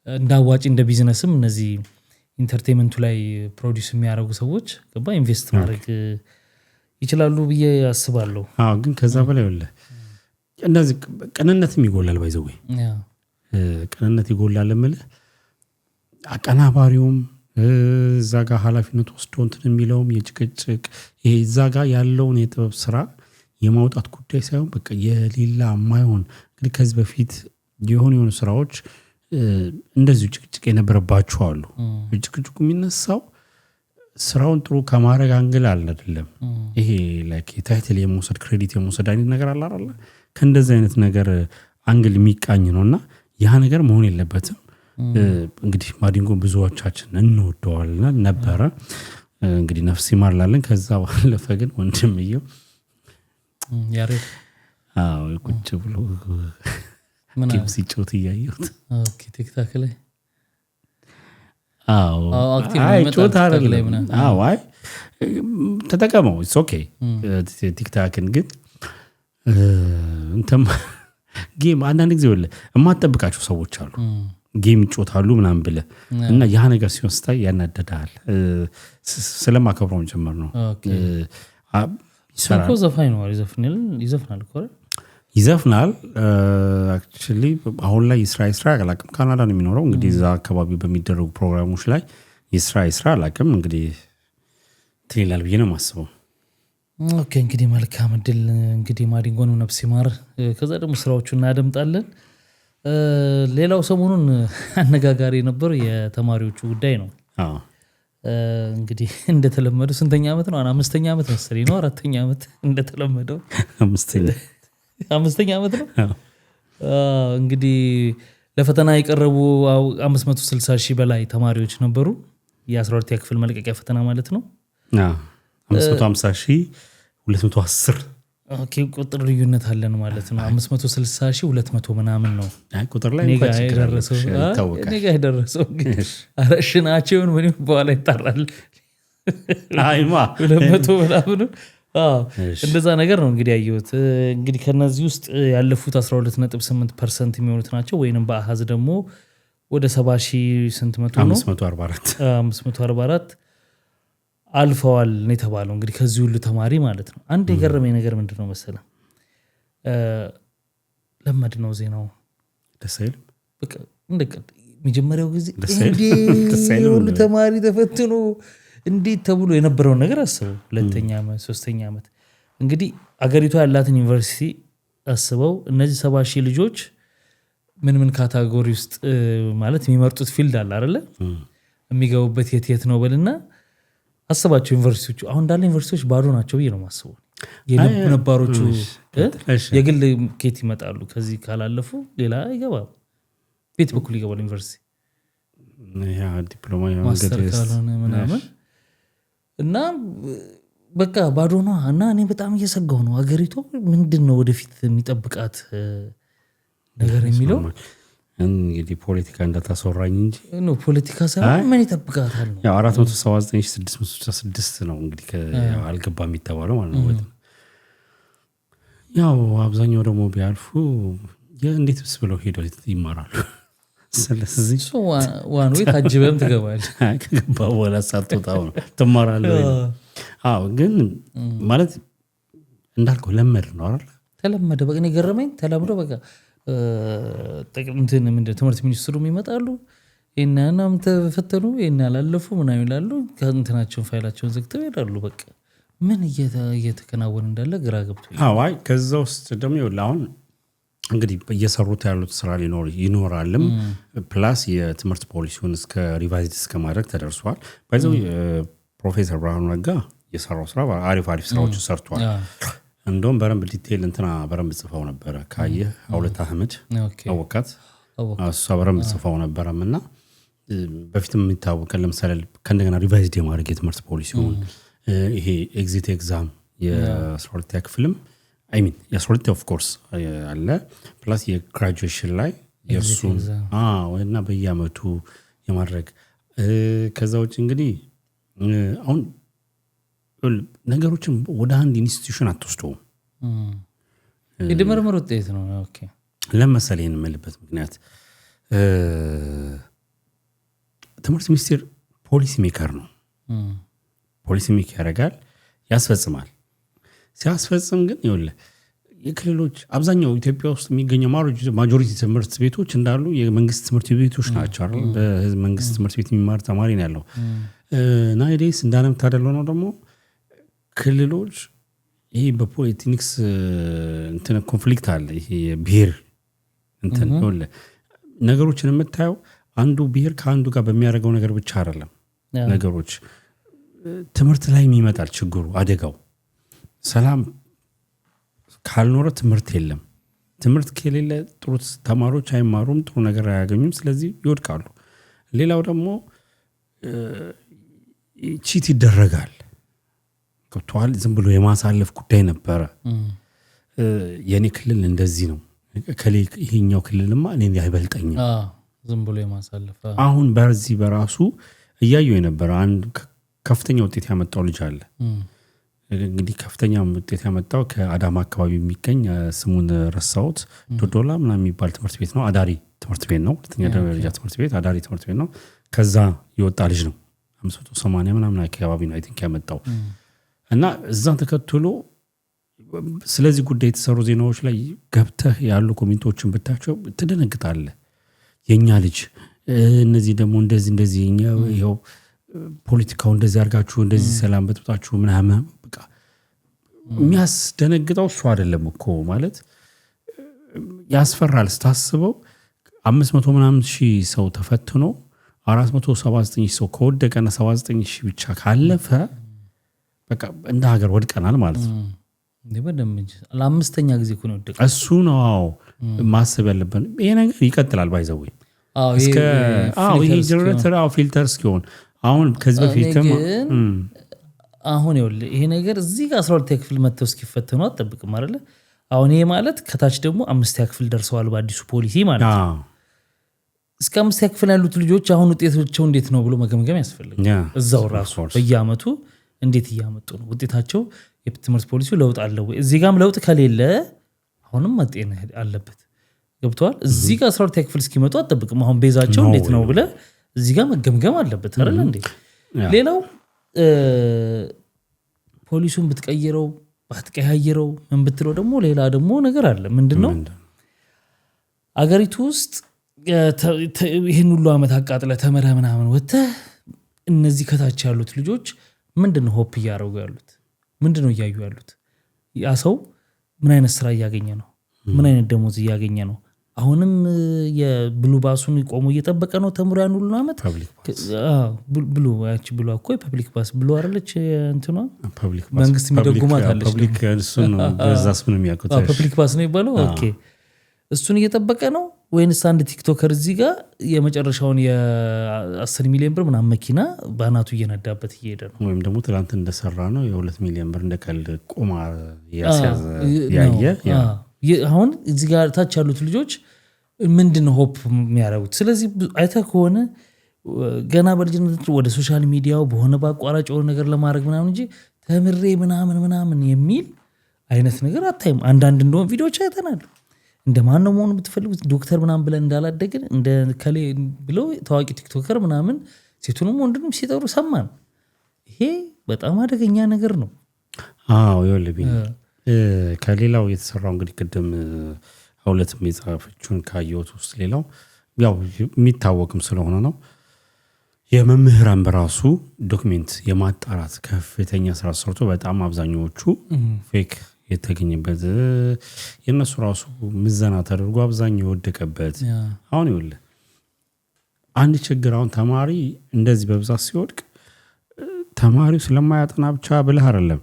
እንዳዋጪ እንደ ቢዝነስም እነዚህ ኢንተርቴንመንቱ ላይ ፕሮዲውስ የሚያደርጉ ሰዎች ገባ ኢንቨስት ማድረግ ይችላሉ ብዬ አስባለሁ። ግን ከዛ በላይ ወለ እንደዚህ ቅንነትም ይጎላል። ባይዘው ቅንነት ይጎላል የምልህ አቀናባሪውም እዛ ጋር ኃላፊነት ወስዶ እንትን የሚለውም የጭቅጭቅ ይሄ እዛ ጋር ያለውን የጥበብ ስራ የማውጣት ጉዳይ ሳይሆን በቃ የሌላ የማይሆን እንግዲህ ከዚህ በፊት የሆኑ ስራዎች እንደዚሁ ጭቅጭቅ የነበረባቸው አሉ። ጭቅጭቁ የሚነሳው ስራውን ጥሩ ከማድረግ አንግል አለ አይደለም። ይሄ ላይክ ታይትል የመውሰድ ክሬዲት የመውሰድ አይነት ነገር አለ አይደል? ከእንደዚህ አይነት ነገር አንግል የሚቃኝ ነውና ያ ነገር መሆን የለበትም። እንግዲህ ማዲንጎ ብዙዎቻችን እንወደዋልና ነበረ እንግዲህ ነፍስ ይማርላለን። ከዛ ባለፈ ግን ወንድምየው ያሬድ ቁጭ ብሎ ጌም ሲጮት እያየሁት ቲክታክ ላይ ጮት አይደለም። አይ ተጠቀመው ኢትስ ኦኬ ቲክታክን ግን እንተም ጌም አንዳንድ ጊዜ ወለ የማትጠብቃቸው ሰዎች አሉ ጌም ይጮታሉ ምናምን ብለህ እና ያ ነገር ሲሆን ስታይ ያናደዳል። ስለማከብረውም ጭምር ነው። ሰንኮ ዘፋኝ ነው ይዘፍናል። አክቹሊ አሁን ላይ ይስራ አላቅም። ካናዳ ነው የሚኖረው። እንግዲህ እዛ አካባቢ በሚደረጉ ፕሮግራሞች ላይ ይስራ አላቅም። እንግዲህ ትላል ብዬ ነው የማስበው። ኦኬ እንግዲህ መልካም እድል። እንግዲህ ማዲንጎን ነፍስ ይማር። ከዛ ደግሞ ስራዎቹ እናደምጣለን። ሌላው ሰሞኑን አነጋጋሪ የነበረው የተማሪዎቹ ጉዳይ ነው። እንግዲህ እንደተለመደው ስንተኛ ዓመት ነው? 5ኛ ዓመት መሰለኝ ነው 4ኛ ዓመት እንደተለመደው 5ኛ ዓመት ነው። እንግዲህ ለፈተና የቀረቡ 560,000 በላይ ተማሪዎች ነበሩ። የ12ኛ ክፍል መልቀቂያ ፈተና ማለት ነው። 550,210 ኦኬ ቁጥር ልዩነት አለን ማለት ነው። 560,200 ምናምን ነው ቁጥር ላይ የደረሰው። አረሽናቸውን ምን በኋላ ይጣራል 200 ምናምን እንደዛ ነገር ነው እንግዲህ ያየሁት። እንግዲህ ከነዚህ ውስጥ ያለፉት 12.8% የሚሆኑት ናቸው። ወይንም በአሃዝ ደግሞ ወደ 70,000 ስንት መቶ ነው 544 አልፈዋል ነው የተባለው። እንግዲህ ከዚህ ሁሉ ተማሪ ማለት ነው። አንድ የገረመኝ ነገር ምንድነው መሰለህ? ለምንድን ነው ዜናው ደስ አይልም? በቃ መጀመሪያው ጊዜ ሁሉ ተማሪ ተፈትኖ እንዴት ተብሎ የነበረውን ነገር አስበው። 2ኛ ዓመት 3ኛ ዓመት እንግዲህ አገሪቷ ያላትን ዩኒቨርሲቲ አስበው። እነዚህ 70,000 ልጆች ምን ካታጎሪ ውስጥ ማለት የሚመርጡት ፊልድ አለ አይደለ? የሚገቡበት የት ነው በልና አስባቸው። ዩኒቨርሲቲዎቹ አሁን እንዳለ ዩኒቨርሲቲዎች ባዶ ናቸው ብዬ ነው የማስበው። የነባሮቹ የግል ኬት ይመጣሉ። ከዚህ ካላለፉ ሌላ ይገባል። ቤት በኩል ይገባል ዩኒቨርሲቲ ዲፕሎማ ማስተር ካልሆነ ምናምን እና በቃ ባዶ ነው። እና እኔ በጣም እየሰጋሁ ነው። ሀገሪቱ ምንድን ነው ወደፊት የሚጠብቃት ነገር የሚለው እንግዲህ ፖለቲካ እንዳታስወራኝ እንጂ ፖለቲካ ሳይሆን ምን ይጠብቃታል ነው። 479,606 ነው እንግዲህ አልገባ የሚተባለው ማለት ነው። ያው አብዛኛው ደግሞ ቢያልፉ እንዴት ብስ ብለው ሄደው ይማራሉ። ስለዚህ ዋን ወይ ታጅበም ትገባለህ። ከገባ በኋላ ሳትወጣው ነው ትማራለህ። ግን ማለት እንዳልከው ለመድ ነው አይደል? ተለመደ በቃ። እኔ ገረመኝ ተለምዶ በቃ ትምህርት ሚኒስትሩ ይመጣሉ። እናም ተፈተኑ ያላለፉ ምናምን ይላሉ። ከእንትናቸውን ፋይላቸውን ዘግተው ይሄዳሉ። በቃ ምን እየተከናወነ እንዳለ ግራ ገብቶኝ። አይ ከዛ ውስጥ ደግሞ ይኸውልህ አሁን እንግዲህ እየሰሩት ያሉት ስራ ይኖራልም ፕላስ የትምህርት ፖሊሲውን እስከ ሪቫይዝ እስከ ማድረግ ተደርሷል። ባይዘው ፕሮፌሰር ብርሃኑ ነጋ የሰራው ስራ አሪፍ ስራዎች ሰርቷል። እንደውም በረምብ ዲቴል እንትና በረምብ ጽፈው ነበረ። ካየህ አውለት አህመድ አወቃት እሷ በረምብ ጽፈው ነበረምና በፊትም የሚታወቀን ለምሳሌ ከእንደገና ሪቫይዝ የማድረግ የትምህርት ፖሊሲውን ይሄ ኤግዚት ኤግዛም የ12ኛ ክፍልም አይሚን የ12ኛ ኦፍ ኮርስ አለ ፕላስ የግራጁዌሽን ላይ የእሱን እና በየአመቱ የማድረግ ከዛ ውጭ እንግዲህ አሁን ነገሮችን ወደ አንድ ኢንስቲትዩሽን አትወስደውም። የድምርምር ውጤት ነው። ኦኬ ለምሳሌ የምልበት ምክንያት ትምህርት ሚኒስቴር ፖሊሲ ሜከር ነው። ፖሊሲ ሜክ ያደርጋል፣ ያስፈጽማል። ሲያስፈጽም ግን ይኸውልህ የክልሎች አብዛኛው ኢትዮጵያ ውስጥ የሚገኘው ማጆሪቲ ትምህርት ቤቶች እንዳሉ የመንግስት ትምህርት ቤቶች ናቸው አይደል? በህዝብ መንግስት ትምህርት ቤት የሚማር ተማሪ ነው ያለው። ናይዴስ እንዳለምታደለ ነው ደግሞ ክልሎች ይሄ በፖለቲክስ እንትን ኮንፍሊክት አለ። ይሄ ብሔር እንትን ይኸውልህ ነገሮችን የምታየው አንዱ ብሔር ከአንዱ ጋር በሚያደርገው ነገር ብቻ አይደለም። ነገሮች ትምህርት ላይ ይመጣል ችግሩ፣ አደጋው። ሰላም ካልኖረ ትምህርት የለም። ትምህርት ከሌለ ጥሩ ተማሪዎች አይማሩም፣ ጥሩ ነገር አያገኙም፣ ስለዚህ ይወድቃሉ። ሌላው ደግሞ ቺት ይደረጋል። ገብቶሃል? ዝም ብሎ የማሳለፍ ጉዳይ ነበረ። የኔ ክልል እንደዚህ ነው፣ ይሄኛው ክልልማ እኔን አይበልጠኝም፣ ዝም ብሎ የማሳለፍ። አሁን በዚህ በራሱ እያየው የነበረ አንድ ከፍተኛ ውጤት ያመጣው ልጅ አለ። እንግዲህ ከፍተኛ ውጤት ያመጣው ከአዳማ አካባቢ የሚገኝ ስሙን ረሳሁት፣ ዶዶላ ምናምን የሚባል ትምህርት ቤት ነው። አዳሪ ትምህርት ቤት ነው። ሁለተኛ ደረጃ ትምህርት ቤት አዳሪ ትምህርት ቤት ነው። ከዛ የወጣ ልጅ ነው። 580 ምናምን አካባቢ ነው አይ ቲንክ ያመጣው። እና እዛን ተከትሎ ስለዚህ ጉዳይ የተሰሩ ዜናዎች ላይ ገብተህ ያሉ ኮሜንቶችን ብታቸው ትደነግጣለህ። የኛ ልጅ እነዚህ ደግሞ እንደዚህ ይኸው ፖለቲካው እንደዚህ አድርጋችሁ እንደዚህ ሰላም በጥብጣችሁ ምናምን በቃ የሚያስደነግጠው እሱ አይደለም እኮ ማለት ያስፈራል ስታስበው። 500 ምናምን ሺህ ሰው ተፈትኖ 479 ሰው ከወደቀና 79 ሺህ ብቻ ካለፈ በቃ እንደ ሀገር ወድቀናል ማለት ነው። ለአምስተኛ ጊዜ እኮ ነው ወደቀ። እሱ ነው ማሰብ ያለብን። ይሄ ነገር ይቀጥላል ባይዘው እስከ ይሄ ጀነሬተር ፊልተር እስኪሆን አሁን ከዚህ በፊትም አሁን ይኸውልህ ይሄ ነገር እዚህ ጋር 12ኛ ክፍል መጥተው እስኪፈተኑ አትጠብቅም አይደለ? አሁን ይሄ ማለት ከታች ደግሞ 5ኛ ክፍል ደርሰዋል በአዲሱ ፖሊሲ ማለት ነው። እስከ 5ኛ ክፍል ያሉት ልጆች አሁን ውጤታቸው እንዴት ነው ብሎ መገምገም ያስፈልጋል። እዛው ራሱ በየአመቱ እንዴት እያመጡ ነው ውጤታቸው፣ የትምህርት ፖሊሲው ለውጥ አለው ወይ? እዚህ ጋርም ለውጥ ከሌለ አሁንም መጤን አለበት። ገብተዋል? እዚህ ጋር 12ኛ ክፍል እስኪመጡ አትጠብቅም። አሁን ቤዛቸው እንዴት ነው ብለህ እዚህ ጋር መገምገም አለበት አይደል እንዴ? ሌላው ፖሊሱን ብትቀይረው ባትቀያየረው ምን ብትለው ደግሞ ሌላ ደግሞ ነገር አለ። ምንድነው አገሪቱ ውስጥ ይህን ሁሉ ዓመት አቃጥለ ተመረህ ምናምን ወጥተህ እነዚህ ከታች ያሉት ልጆች ምንድነው ሆፕ እያደረጉ ያሉት? ምንድነው እያዩ ያሉት? ያ ሰው ምን አይነት ስራ እያገኘ ነው? ምን አይነት ደሞዝ እያገኘ ነው? አሁንም የብሉ ባሱን ቆሞ እየጠበቀ ነው ተምሮ ያን ሁሉ ዓመት። ብሉ ያቺ ብሉ እኮ ፐብሊክ ባስ ብሉ አይደለች እንትኗ መንግስት የሚደጉማት አለች። ፐብሊክ እሱ ነው በዛስ ምን የሚያውቁት ፐብሊክ ባስ ነው ይባለው። ኦኬ እሱን እየጠበቀ ነው ወይንስ አንድ ቲክቶከር እዚህ ጋር የመጨረሻውን የ10 ሚሊዮን ብር ምናምን መኪና ባናቱ እየነዳበት እየሄደ ነው? ወይም ደግሞ ትላንት እንደሰራ ነው የ2 ሚሊዮን ብር እንደቀልድ ቆማ ያስያዘ ያየ አሁን እዚህ ጋር ታች ያሉት ልጆች ምንድን ነው ሆፕ የሚያደርጉት? ስለዚህ አይተህ ከሆነ ገና በልጅነት ወደ ሶሻል ሚዲያው በሆነ በአቋራጭ የሆነ ነገር ለማድረግ ምናምን እንጂ ተምሬ ምናምን የሚል አይነት ነገር አታይም። አንዳንድ እንደሆን ቪዲዮዎች አይተናል። እንደ ማን ነው መሆኑ ብትፈልጉት ዶክተር ምናምን ብለን እንዳላደግን እንደ ከሌ ብለው ታዋቂ ቲክቶከር ምናምን ሴቱንም ወንድንም ሲጠሩ ሰማን። ይሄ በጣም አደገኛ ነገር ነው። ይኸውልህ ከሌላው የተሰራው እንግዲህ ቅድም ሁለትም የጻፈችውን ካየሁት ውስጥ ሌላው ያው የሚታወቅም ስለሆነ ነው የመምህራን በራሱ ዶክሜንት የማጣራት ከፍተኛ ስራ ሰርቶ በጣም አብዛኛዎቹ ፌክ የተገኘበት የነሱ ራሱ ምዘና ተደርጎ አብዛኛው የወደቀበት። አሁን ይኸውልህ አንድ ችግር አሁን ተማሪ እንደዚህ በብዛት ሲወድቅ ተማሪው ስለማያጠና ብቻ ብለህ አይደለም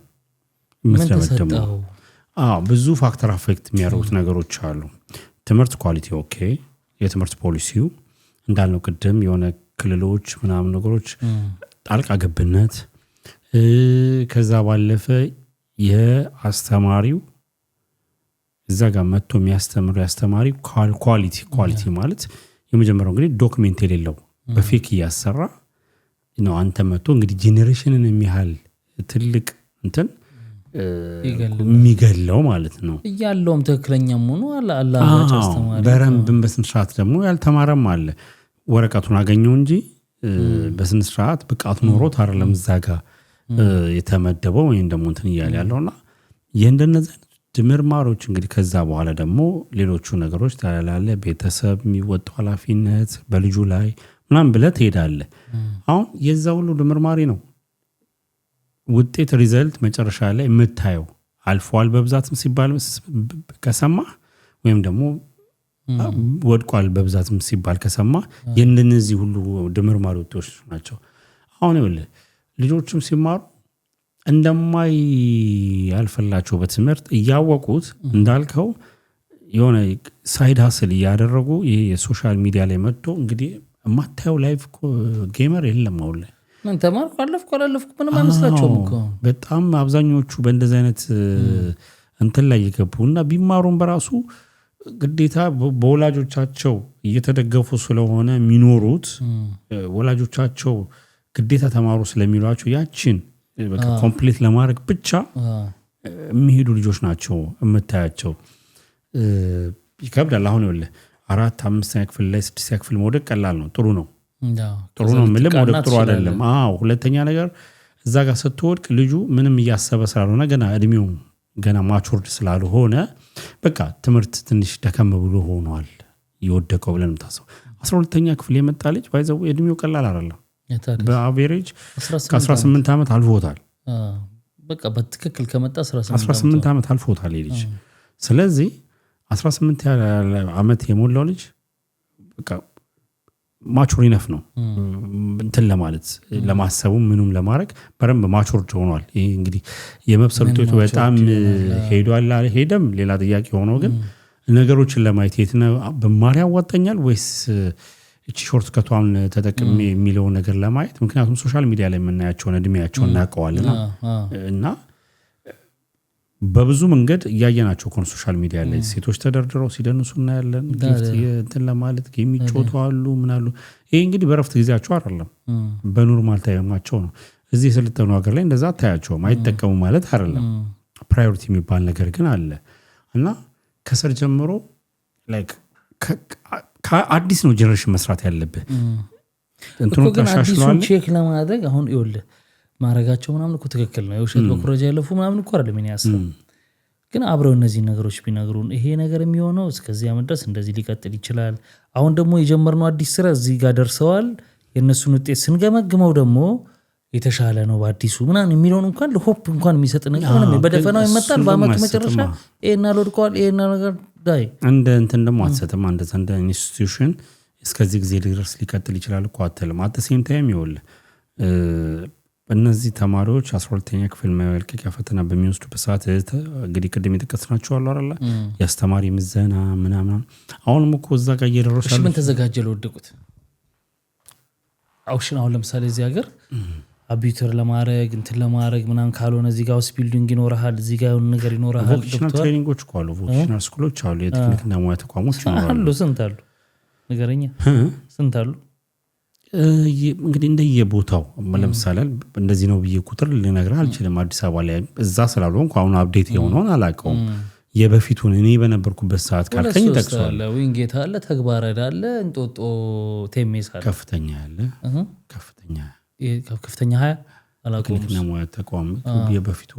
የምትደመደመው። ብዙ ፋክተር አፌክት የሚያደርጉት ነገሮች አሉ። ትምህርት ኳሊቲ ኦኬ፣ የትምህርት ፖሊሲው እንዳልነው ቅድም የሆነ ክልሎች ምናምን ነገሮች ጣልቃ ገብነት፣ ከዛ ባለፈ የአስተማሪው እዛ ጋር መጥቶ የሚያስተምረው ያስተማሪው ኳሊቲ ማለት የመጀመሪያው እንግዲህ ዶክሜንት የሌለው በፌክ እያሰራ ነው። አንተ መጥቶ እንግዲህ ጄኔሬሽንን የሚያህል ትልቅ እንትን የሚገለው ማለት ነው። እያለውም ትክክለኛም ሆኖ አላላጭ አስተማሪ በረንብን በስንት ሰዓት ደግሞ ያልተማረም አለ። ወረቀቱን አገኘው እንጂ በስነ ስርዓት ብቃት ኖሮት አይደለም እዛ ጋር የተመደበው ወይም ደግሞ እንትን እያለ ያለውና የእንደነዚህ አይነት ድምርማሮች እንግዲህ ከዛ በኋላ ደግሞ ሌሎቹ ነገሮች ታላላለ ቤተሰብ የሚወጣው ኃላፊነት በልጁ ላይ ምናምን ብለህ ትሄዳለህ። አሁን የዛ ሁሉ ድምርማሪ ነው ውጤት ሪዘልት መጨረሻ ላይ የምታየው። አልፏል በብዛትም ሲባል ከሰማ ወይም ደግሞ ወድቋል በብዛትም ሲባል ከሰማ የእነዚህ ሁሉ ድምርማሪ ውጤቶች ናቸው። አሁን ይኸውልህ ልጆችም ሲማሩ እንደማይ ያልፈላቸው በትምህርት እያወቁት እንዳልከው የሆነ ሳይድ ሀስል እያደረጉ ይሄ የሶሻል ሚዲያ ላይ መጥቶ እንግዲህ የማታየው ላይፍ ጌመር የለም አሁን ላይ። ምን ተማርኩ አለፍኩ አላለፍኩ ምንም አይመስላቸውም እኮ በጣም አብዛኞቹ በእንደዚህ አይነት እንትን ላይ ይገቡ እና ቢማሩም በራሱ ግዴታ በወላጆቻቸው እየተደገፉ ስለሆነ የሚኖሩት ወላጆቻቸው ግዴታ ተማሩ ስለሚሏቸው ያችን ኮምፕሊት ለማድረግ ብቻ የሚሄዱ ልጆች ናቸው የምታያቸው። ይከብዳል። አሁን ይኸውልህ 4 5ኛ ክፍል ላይ 6ኛ ክፍል መውደቅ ቀላል ነው፣ ጥሩ ነው ምንም መውደቅ ጥሩ አይደለም። ሁለተኛ ነገር እዛ ጋር ስትወድቅ ልጁ ምንም እያሰበ ስላልሆነ ገና እድሜው ገና ማቹርድ ስላልሆነ በቃ ትምህርት ትንሽ ደከም ብሎ ሆኗል የወደቀው ብለን የምታስበው 12ኛ ክፍል የመጣ ልጅ ባይዘው እድሜው ቀላል አይደለም። በአቬሬጅ ከ18 ዓመት አልፎታል። በቃ በትክክል ከመጣ 18 ዓመት አልፎታል ልጅ። ስለዚህ 18 ዓመት የሞላው ልጅ በቃ ማቹር ኢነፍ ነው እንትን ለማለት ለማሰቡ ምንም ለማድረግ በረም ማቹርድ ሆኗል። ይሄ እንግዲህ የመብሰል ውጤቱ በጣም ሄዷል ሄደም ሌላ ጥያቄ ሆኖ ግን ነገሮችን ለማየት የትነ በማር ያዋጣኛል ወይስ እቺ ሾርት ከቷን ተጠቅሜ የሚለው ነገር ለማየት ምክንያቱም ሶሻል ሚዲያ ላይ የምናያቸውን እድሜያቸውን እናውቀዋልና እና በብዙ መንገድ እያየናቸው ኮን ሶሻል ሚዲያ ላይ ሴቶች ተደርድረው ሲደንሱ እናያለን። ጊፍት እንትን ለማለት ጌም ይጫወቱ አሉ ምን አሉ። ይሄ እንግዲህ በረፍት ጊዜያቸው አይደለም በኖርማል ታይማቸው ነው። እዚህ የሰለጠኑ ሀገር ላይ እንደዛ አታያቸውም። አይጠቀሙ ማለት አይደለም። ፕራዮሪቲ የሚባል ነገር ግን አለ እና ከስር ጀምሮ ላይክ ከአዲስ ነው ጀነሬሽን መስራት ያለብህ እንትኑ ተሻሽሏል ቼክ ለማድረግ አሁን ይኸውልህ ማረጋቸው ምናምን እኮ ትክክል ነው። የውሸት በኩረጃ ያለፉ ምናምን እኮ አይደለም ያስብ ግን አብረው እነዚህ ነገሮች ቢነግሩን ይሄ ነገር የሚሆነው እስከዚህ አመድረስ እንደዚህ ሊቀጥል ይችላል። አሁን ደግሞ የጀመርነው አዲስ ስራ እዚህ ጋር ደርሰዋል። የነሱን ውጤት ስንገመግመው ደግሞ የተሻለ ነው በአዲሱ ምናምን የሚለውን እንኳን ለሆፕ እንኳን የሚሰጥ ነገር ምንም በደፈናው ይመጣል። በአመቱ መጨረሻ ይሄና ለወድቋል ይሄና ነገር ዳይ እንደ እንትን ደግሞ አትሰጥም። አንደ ኢንስቲትዩሽን እስከዚህ ጊዜ ድረስ ሊቀጥል ይችላል እኮ አትልም። አት ሴም ታይም ይኸውልህ እነዚህ ተማሪዎች 12ኛ ክፍል መልቀቂያ ፈተና በሚወስዱበት ሰዓት እንግዲህ ቅድም የጠቀስናቸው አሉ አይደል ያስተማሪ ምዘና ምናምን አሁንም እኮ እዛ ጋር እየደረሱ ምን ተዘጋጀ ለወደቁት አውሽን አሁን ለምሳሌ እዚህ ሀገር አቢዩተር ለማድረግ እንትን ለማድረግ ምናምን ካልሆነ እዚህ ጋር ሃውስ ቢልዲንግ ይኖርሃል እዚህ ጋር የሆነ ነገር ይኖርሃል። ቮኬሽናል ትሬኒንጎች እኮ አሉ ቮኬሽናል ስኩሎች አሉ የቴክኒክና ሙያ ተቋሞች አሉ። ስንት አሉ ንገረኛ ስንት አሉ? እንግዲህ እንደየቦታው ለምሳሌ እንደዚህ ነው ብዬ ቁጥር ልነግርህ አልችልም። አዲስ አበባ ላይ እዛ ስላልሆንኩ አሁን አፕዴት የሆነውን አላውቀውም። የበፊቱን እኔ በነበርኩበት ሰዓት ካልከኝ ጠቅሷል። ዊንጌት አለ ተግባረድ አለ እንጦጦ ቴሜስ አለ ከፍተኛ ያለ ከፍተኛ 20 አላውቀውም። ቴክኒክና ሙያ ተቋም የበፊቱ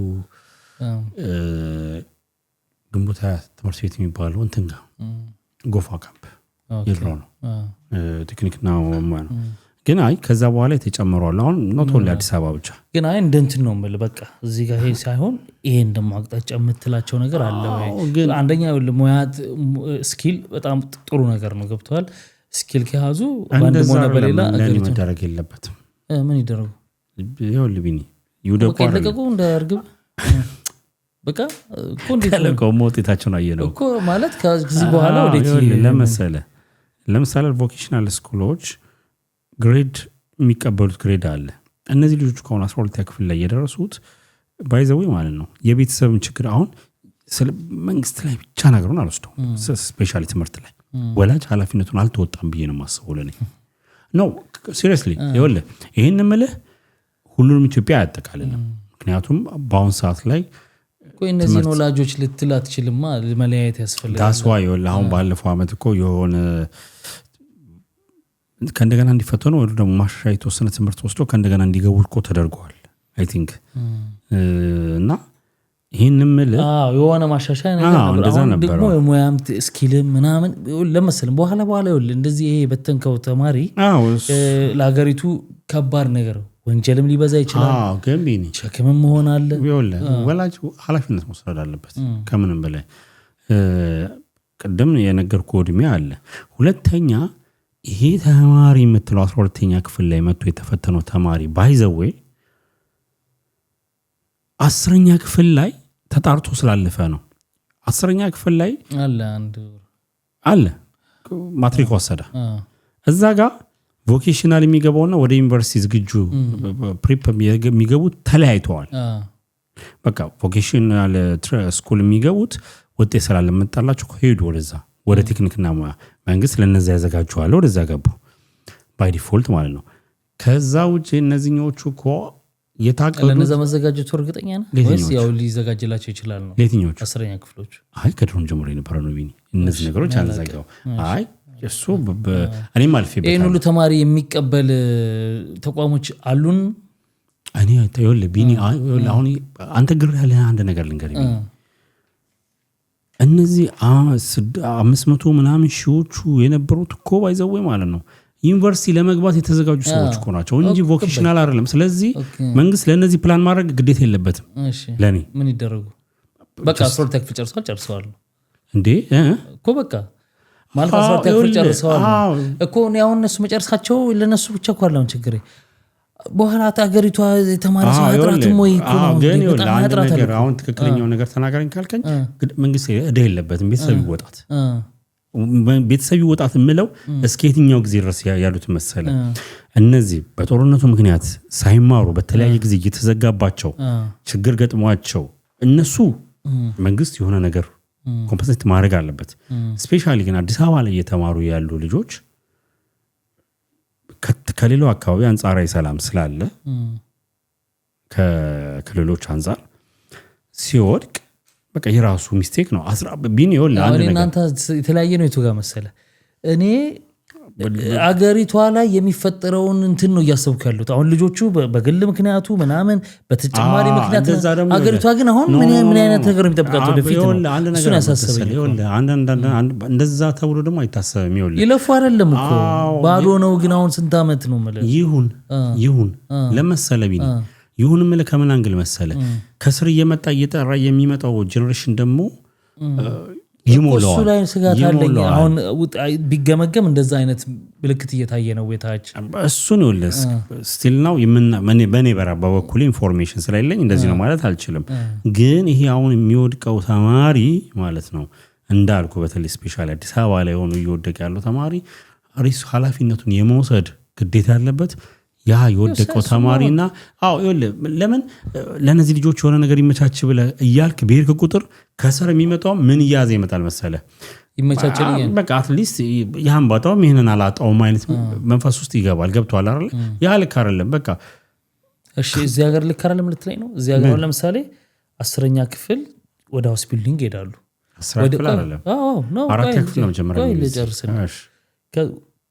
ግንቦት ትምህርት ቤት የሚባለው እንትን ጋር ጎፋ ካምፕ ይልራው ነው ቴክኒክና ሙያ ነው። ግን አይ ከዛ በኋላ የተጨመረዋል። አሁን ኖት ኦንሊ አዲስ አበባ ብቻ ግን አይ እንደንትን ነው ማለት በቃ እዚህ ጋር ይሄ ሳይሆን ይሄ እንደማቅጣጫ የምትላቸው ነገር አለ ወይ? አንደኛ ሙያ ስኪል በጣም ጥሩ ነገር ነው ገብቷል። ስኪል ከያዙ ባንድ ሞነ በሌላ አገሪቱ መደረግ የለበትም። ምን ይደረጉ ይኸውልህ ቢኒ ይውደቁ አይደለም እንደ እርግብ በቃ እኮ እንዴት ነው ሞቴታቸውን አየነው እኮ ማለት ከዚህ በኋላ ወዴት ለምሳሌ ቮኬሽናል ስኩሎች ግሬድ የሚቀበሉት ግሬድ አለ። እነዚህ ልጆች ከሆነ 12ኛ ክፍል ላይ የደረሱት ባይዘው ማለት ነው የቤተሰብን ችግር አሁን መንግስት ላይ ብቻ ነገሩን አልወስደው ስፔሻሊ ትምህርት ላይ ወላጅ ኃላፊነቱን አልተወጣም ብዬ ነው የማስበው ለኔ ነው ሲሪየስሊ። ይኸውልህ ይሄን የምልህ ሁሉንም ኢትዮጵያ አያጠቃልልም። ምክንያቱም በአሁን ሰዓት ላይ እነዚህን ወላጆች ልትል አትችልማ መለያየት ያስፈልጋል። ዳስዋ ይኸውልህ አሁን ባለፈው አመት እኮ የሆነ ከእንደገና እንዲፈተኑ ወይ ደግሞ ማሻሻያ የተወሰነ ትምህርት ወስዶ ከእንደገና እንዲገቡ እኮ ተደርገዋል አይ ቲንክ እና ይሄንም የሆነ ማሻሻያ ነገር ነበር ደግሞ የሙያም ስኪልም ምናምን ለመሰለም በኋላ ይኸውልህ እንደዚህ ይሄ በተንከው ተማሪ ለሀገሪቱ ከባድ ነገር ወንጀልም ሊበዛ ይችላል ገንቢኒ ሸክምም መሆን አለ ይኸውልህ ወላጅ ኃላፊነት መውሰድ አለበት ከምንም በላይ ቀደም የነገርኩህ እድሜ አለ ሁለተኛ ይሄ ተማሪ የምትለው 12ኛ ክፍል ላይ መጥቶ የተፈተነው ተማሪ ባይዘዌ 10ኛ ክፍል ላይ ተጣርቶ ስላለፈ ነው 10ኛ ክፍል ላይ አለ ማትሪክ ወሰደ እዛ ጋር ቮኬሽናል የሚገባውና ወደ ዩኒቨርሲቲ ዝግጁ ፕሪፕ የሚገቡት ተለያይተዋል በቃ ቮኬሽናል ስኩል የሚገቡት ውጤት ስላለመጣላቸው ሄዱ ወደ ቴክኒክና ሙያ መንግስት ለነዛ ያዘጋጀዋል ወደዛ ገቡ ባይ ዲፎልት ማለት ነው ከዛ ውጪ እነዚህኞቹ እኮ የታቀዱ ለነዛ መዘጋጀቱ እርግጠኛ ነህ ወይስ ያው ሊዘጋጅላቸው ይችላል ነው ለየትኞቹ 10ኛ ክፍሎች አይ ከድሮም ጀምሮ የነበረ ነው ቢኒ እነዚህ ነገሮች አልዘጋው አይ እሱ እኔም አልፌበታለሁ ይሄን ሁሉ ተማሪ የሚቀበል ተቋሞች አሉን እኔ አይተውል ቢኒ አሁን አንተ ግር ያለ አንድ ነገር ልንገር ቢኒ እነዚህ 500 ምናምን ሺዎቹ የነበሩት እኮ ባይዘው ማለት ነው ዩኒቨርሲቲ ለመግባት የተዘጋጁ ሰዎች እኮ ናቸው እንጂ ቮኬሽናል አይደለም ስለዚህ መንግስት ለነዚህ ፕላን ማድረግ ግዴታ የለበትም ለኔ ምን ይደረጉ በቃ 12 ክፍል ጨርሰዋል እንዴ እኮ በቃ ማለት 12 ክፍል ጨርሰዋል እኮ ነው እነሱ መጨረሳቸው ለነሱ ብቻ እኮ አላውን ችግር በኋላ ሀገሪቷ የተማረ ሰው አጥራትም ወይ ግን ነገር አሁን ትክክለኛው ነገር ተናገረኝ ካልከኝ መንግስት እዳ የለበትም ቤተሰብ ይወጣት የምለው እስከ የትኛው ጊዜ ድረስ ያሉት መሰለ እነዚህ በጦርነቱ ምክንያት ሳይማሩ በተለያየ ጊዜ እየተዘጋባቸው ችግር ገጥሟቸው እነሱ መንግስት የሆነ ነገር ኮምፐንሴት ማድረግ አለበት ስፔሻሊ ግን አዲስ አበባ ላይ እየተማሩ ያሉ ልጆች ከሌላው አካባቢ አንጻራዊ ሰላም ስላለ ከክልሎች አንጻር ሲወድቅ በቃ የራሱ ሚስቴክ ነው ቢኒ ይወል አንድ ነገር እናንተ የተለያየ ነው የቱጋ መሰለ እኔ አገሪቷ ላይ የሚፈጠረውን እንትን ነው እያሰብኩ ያሉት አሁን ልጆቹ በግል ምክንያቱ ምናምን በተጨማሪ ምክንያት አገሪቷ ግን አሁን ምን አይነት ነገር የሚጠብቃቸው ወደፊት ነው እሱን ያሳሰበኝ እንደዛ ተብሎ ደግሞ አይታሰብም ይለፉ አይደለም እኮ ባዶ ነው ግን አሁን ስንት ዓመት ነው ማለት ይሁን ለመሰለ ቢኒ ይሁን ምለ ከምን አንግል መሰለ ከስር እየመጣ እየጠራ የሚመጣው ጄነሬሽን ደግሞ ይሞላው እሱ ላይ ስጋት አለኝ አሁን ቢገመገም እንደዛ አይነት ምልክት እየታየ ነው ወታች እሱ ነው ለስ ስቲል ነው በኔ በኩል ኢንፎርሜሽን ስለሌለኝ እንደዚህ ነው ማለት አልችልም ግን ይሄ አሁን የሚወድቀው ተማሪ ማለት ነው እንዳልኩ በተለይ ስፔሻሊ አዲስ አበባ ላይ ሆኖ እየወደቀ ያለው ተማሪ ሪስ ኃላፊነቱን የመውሰድ ግዴታ ያለበት ያ የወደቀው ተማሪና ለምን ለነዚህ ልጆች የሆነ ነገር ይመቻች ብለ እያልክ በሄድክ ቁጥር ከሰር የሚመጣው ምን ያዘ ይመጣል መሰለ ይመቻችልኝ በቃ አትሊስት ያም ባጣው ይሄንን አላጣው ማለት መንፈስ ውስጥ ይገባል ገብቷል አይደል ያ ልክ አይደለም በቃ እሺ እዚህ ሀገር ልክ አይደለም ልትለኝ ነው እዚህ ሀገር ለምሳሌ 10ኛ ክፍል ወደ ሃውስ ቢልዲንግ ይሄዳሉ 10ኛ ክፍል አይደለም ነው 4ኛ ክፍል ነው ጀመረው እሺ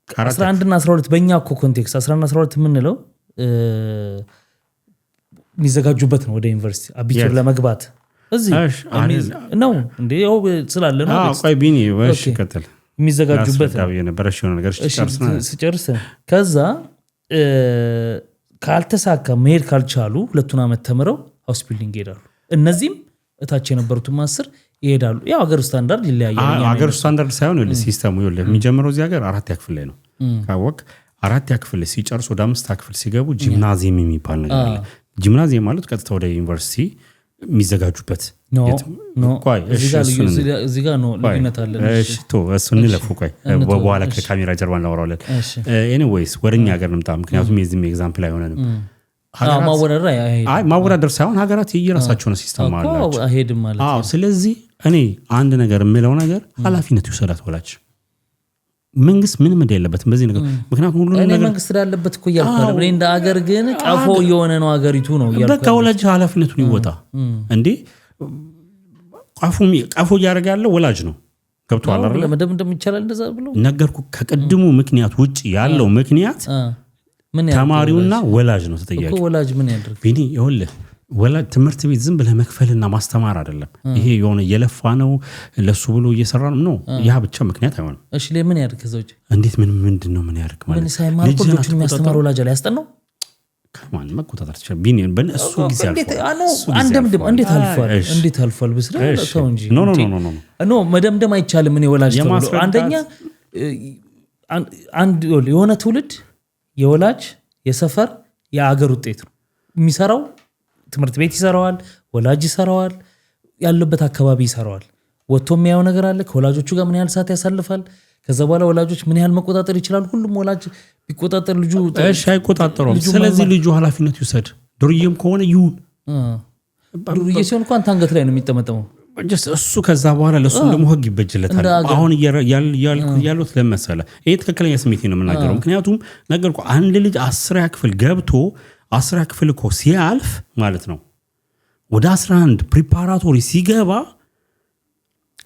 11 እና 12 በእኛ እኮ ኮንቴክስት 11 እና 12 የምንለው የሚዘጋጁበት ነው ወደ ዩኒቨርሲቲ አቢቹር ለመግባት እዚህ ነው እንዴ ያው ስላለ ነው ቆይ ቢኒ ወሽ ከተል የሚዘጋጁበት ነው የነበረሽ የሆነ ነገር ሲጨርስ ከዛ ካልተሳካ መሄድ ካልቻሉ ሁለቱን ዓመት ተምረው ሃውስ ቢልዲንግ ይሄዳሉ እነዚህም እታች የነበሩት ማስተር ይሄዳሉ ያው ሀገር ስታንዳርድ ይለያያል ሀገር ስታንዳርድ ሳይሆን ሲስተሙ የሚጀምረው እዚህ ሀገር 4ኛ ክፍል ላይ ነው ካወቅ 4ኛ ክፍል ሲጨርሱ ወደ 5ኛ ክፍል ሲገቡ ጂምናዚየም የሚባል ነገር አለ ጂምናዚየም ማለት ቀጥታ ወደ ዩኒቨርሲቲ የሚዘጋጁበት እዚህ ጋር ነው ልዩነት አለ እሱን ለፉ ቆይ በኋላ ከካሜራ ጀርባ እናወራለን ኤኒዌይስ ወደኛ ሀገር እንምጣ ምክንያቱም የዚህም ኤግዛምፕል አይሆነንም ማወዳደር ሳይሆን ሀገራት የየራሳቸውን ሲስተም አላቸው አይሄድም ማለት አዎ ስለዚህ እኔ አንድ ነገር የምለው ነገር ኃላፊነት ይወሰዳት ወላጅ መንግስት ምንም እንደሌለበትም በዚህ ነገር ምክንያቱም ሁሉ ነገር መንግስት ያለበት እኮ ያልኳል እኔ እንደ ሀገር ግን ቀፎ የሆነ ነው ሀገሪቱ ነው ያልኳል በቃ ወላጅ ኃላፊነቱን ይወጣ እንዴ ቀፎ ያደርጋል ወላጅ ነው ገብቶሃል አይደል? ለመደምደም ይቻላል እንደዛ ብሎ ነገርኩ። ከቅድሙ ምክንያት ውጭ ያለው ምክንያት ተማሪውና ወላጅ ነው ተጠያቂ። ወላጅ ምን ያደርግ ቢኒ? ይኸውልህ ወላጅ ትምህርት ቤት ዝም ብለህ መክፈልና ማስተማር አይደለም። ይሄ የሆነ እየለፋ ነው ለሱ ብሎ እየሰራ ነው። ያ ብቻ ምክንያት አይሆንም። እሺ ምን ያደርግ? ከዛ ውጭ እንዴት ምንድን ነው ምን ያደርግ ማለት ምን ሳይማር ልጆችን የሚያስተማር ወላጅ ላይ ያስጠናው ከማን መቆጣጠር ይችላል? ቢኒ በእሱ ጊዜ አንደምድም እንዴት አልፏል ብስራት ሰው እንጂ ኖ መደምደም አይቻልም። ምን ወላጅ ተብሎ አንደኛ አንድ የሆነ ትውልድ የወላጅ የሰፈር የአገር ውጤት ነው የሚሰራው። ትምህርት ቤት ይሰራዋል፣ ወላጅ ይሰራዋል፣ ያለበት አካባቢ ይሰራዋል። ወጥቶ የሚያየው ነገር አለ። ከወላጆቹ ጋር ምን ያህል ሰዓት ያሳልፋል? ከዛ በኋላ ወላጆች ምን ያህል መቆጣጠር ይችላል? ሁሉም ወላጅ ቢቆጣጠር ልጁ እሺ አይቆጣጠረውም። ስለዚህ ልጁ ኃላፊነት ይውሰድ። ዱርዬም ከሆነ ይሁን። ዱርዬ ሲሆን እንኳን አንገት ላይ ነው የሚጠመጠመው እሱ። ከዛ በኋላ ለሱ ደግሞ ህግ ይበጅለታል። አሁን ያሉት ለመሰለ ይሄ ትክክለኛ ስሜት ነው የምናገረው። ምክንያቱም ነገርኩ አንድ ልጅ 10ኛ ክፍል ገብቶ 10ኛ ክፍል እኮ ሲያልፍ ማለት ነው ወደ 11 ፕሪፓራቶሪ ሲገባ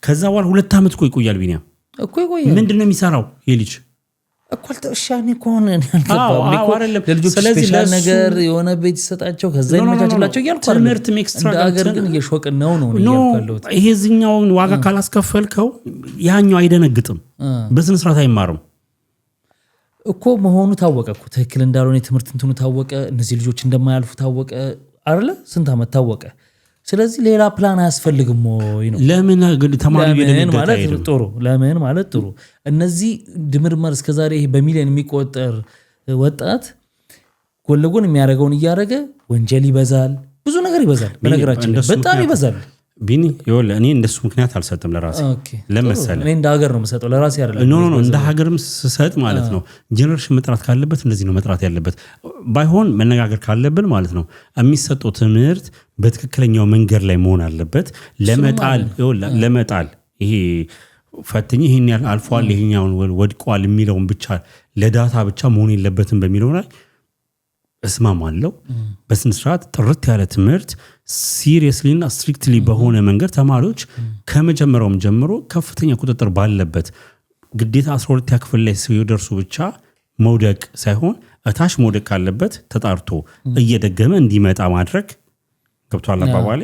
ከዛ በኋላ 2 ዓመት እኮ ይቆያል። ቢኒያም እኮ ይቆያል። ምንድነው የሚሰራው ይሄ ልጅ? እኮ ተሻኒ ከሆነ ለልጆች ስፔሻል ነገር የሆነ ቤት ይሰጣቸው ከዛ ይመቻችላቸው እያልኩ ትምህርት ሜክስትራ አገር ግን እየሾቅን ነው እያልኩ ይሄኛውን ዋጋ ካላስከፈልከው ያኛው አይደነግጥም፣ በስነ ስርዓት አይማርም እኮ መሆኑ ታወቀ እኮ ትክክል እንዳልሆነ የትምህርት እንትኑ ታወቀ። እነዚህ ልጆች እንደማያልፉ ታወቀ አይደለ? ስንት ዓመት ታወቀ። ስለዚህ ሌላ ፕላን አያስፈልግም ወይ ነው። ለምን ተማሪ ማለት ጥሩ ለምን ማለት ጥሩ እነዚህ ድምርመር እስከዛሬ ይሄ በሚሊዮን የሚቆጠር ወጣት ጎን ለጎን የሚያደርገውን እያደረገ ወንጀል ይበዛል፣ ብዙ ነገር ይበዛል። በነገራችን በጣም ይበዛል። ቢኒ ይኸውልህ እኔ እንደሱ ምክንያት አልሰጥም ለራሴ። ለምሳሌ እኔ እንደ ሀገር ነው የምሰጠው ለራሴ አይደለም። ኖ እንደ ሀገርም ስሰጥ ማለት ነው ጄኔሬሽን መጥራት ካለበት እንደዚህ ነው መጥራት ያለበት። ባይሆን መነጋገር ካለብን ማለት ነው የሚሰጠው ትምህርት በትክክለኛው መንገድ ላይ መሆን አለበት። ለመጣል ይሄ ፈትኝ ይሄን ያህል አልፏል ይሄኛውን ወድቋል የሚለውን ብቻ ለዳታ ብቻ መሆን የለበትም በሚለው ላይ እስማማለሁ። በስነ ስርዓት ጥርት ያለ ትምህርት ሲሪየስሊ እና ስትሪክትሊ በሆነ መንገድ ተማሪዎች ከመጀመሪያውም ጀምሮ ከፍተኛ ቁጥጥር ባለበት ግዴታ 12ኛ ክፍል ላይ ሲደርሱ ብቻ መውደቅ ሳይሆን እታች መውደቅ ካለበት ተጣርቶ እየደገመ እንዲመጣ ማድረግ ገብቷል አባባሌ።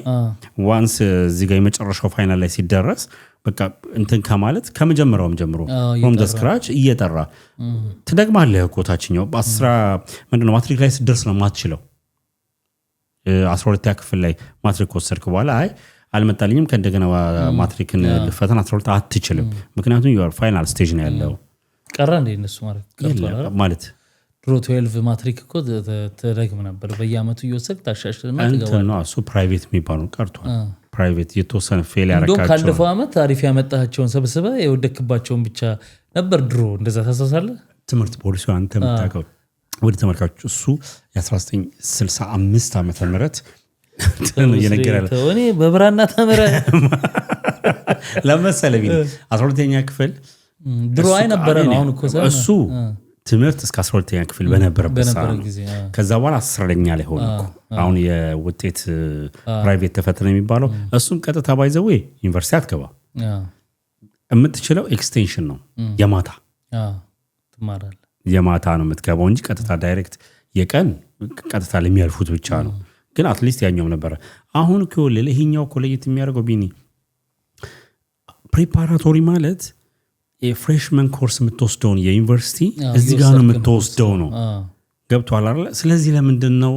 ዋንስ እዚህ ጋር የመጨረሻው ፋይናል ላይ ሲደረስ በቃ እንትን ከማለት ከመጀመሪያውም ጀምሮ ሆም ስክራች እየጠራ ትደግማለህ እኮ ታችኛው ምንድነው ማትሪክ ላይ ስትደርስ ነው ማትችለው። 12ኛ ክፍል ላይ ማትሪክ ወሰድክ በኋላ አይ አልመጣልኝም ከእንደገና ማትሪክን ፈተና 12 አትችልም። ምክንያቱም ዩአር ፋይናል ስቴጅ ነው ያለው። ቀራ እንደ እነሱ ማለት ድሮ 12 ማትሪክ እኮ ተደግም ነበር በየአመቱ እየወሰድክ ታሻሽልና ትገባለህ። እሱ ፕራይቬት የሚባለው ቀርቷል። ፕራይቬት የተወሰነ ፌል ያረካቸው እንደውም ካለፈው አመት ታሪፍ ያመጣቸውን ሰብስበ የወደክባቸውን ብቻ ነበር ድሮ እንደዛ ታሳሳለህ። ትምህርት ፖሊሲ አንተ የምታውቀው ወደ ተመልካቾች እሱ የ1965 ዓመተ ምህረት የነገራለ እኔ በብራና ተመረ ለምሳሌ ቢል 12ኛ ክፍል ድሮ አይነበረ ነው። አሁን እኮ እሱ ትምህርት እስከ 12ኛ ክፍል በነበረበት ሰዓት ከዛ በኋላ 10ኛ ላይ ሆነ እኮ አሁን የውጤት ፕራይቬት ተፈተነ የሚባለው እሱም ቀጥታ ባይዘው ዩኒቨርሲቲ አትገባ የምትችለው ኤክስቴንሽን ነው። የማታ ትማራለህ የማታ ነው የምትገባው እንጂ ቀጥታ ዳይሬክት የቀን ቀጥታ ለሚያልፉት ብቻ ነው። ግን አትሊስት ያኛውም ነበረ። አሁን ከወለለ ይሄኛው ኮሌጅ የሚያደርገው ቢኒ ፕሪፓራቶሪ ማለት የፍሬሽመን ኮርስ የምትወስደውን የዩኒቨርሲቲ እዚህ ጋር ነው የምትወስደው ነው። ገብቷል አይደል? ስለዚህ ለምንድን ነው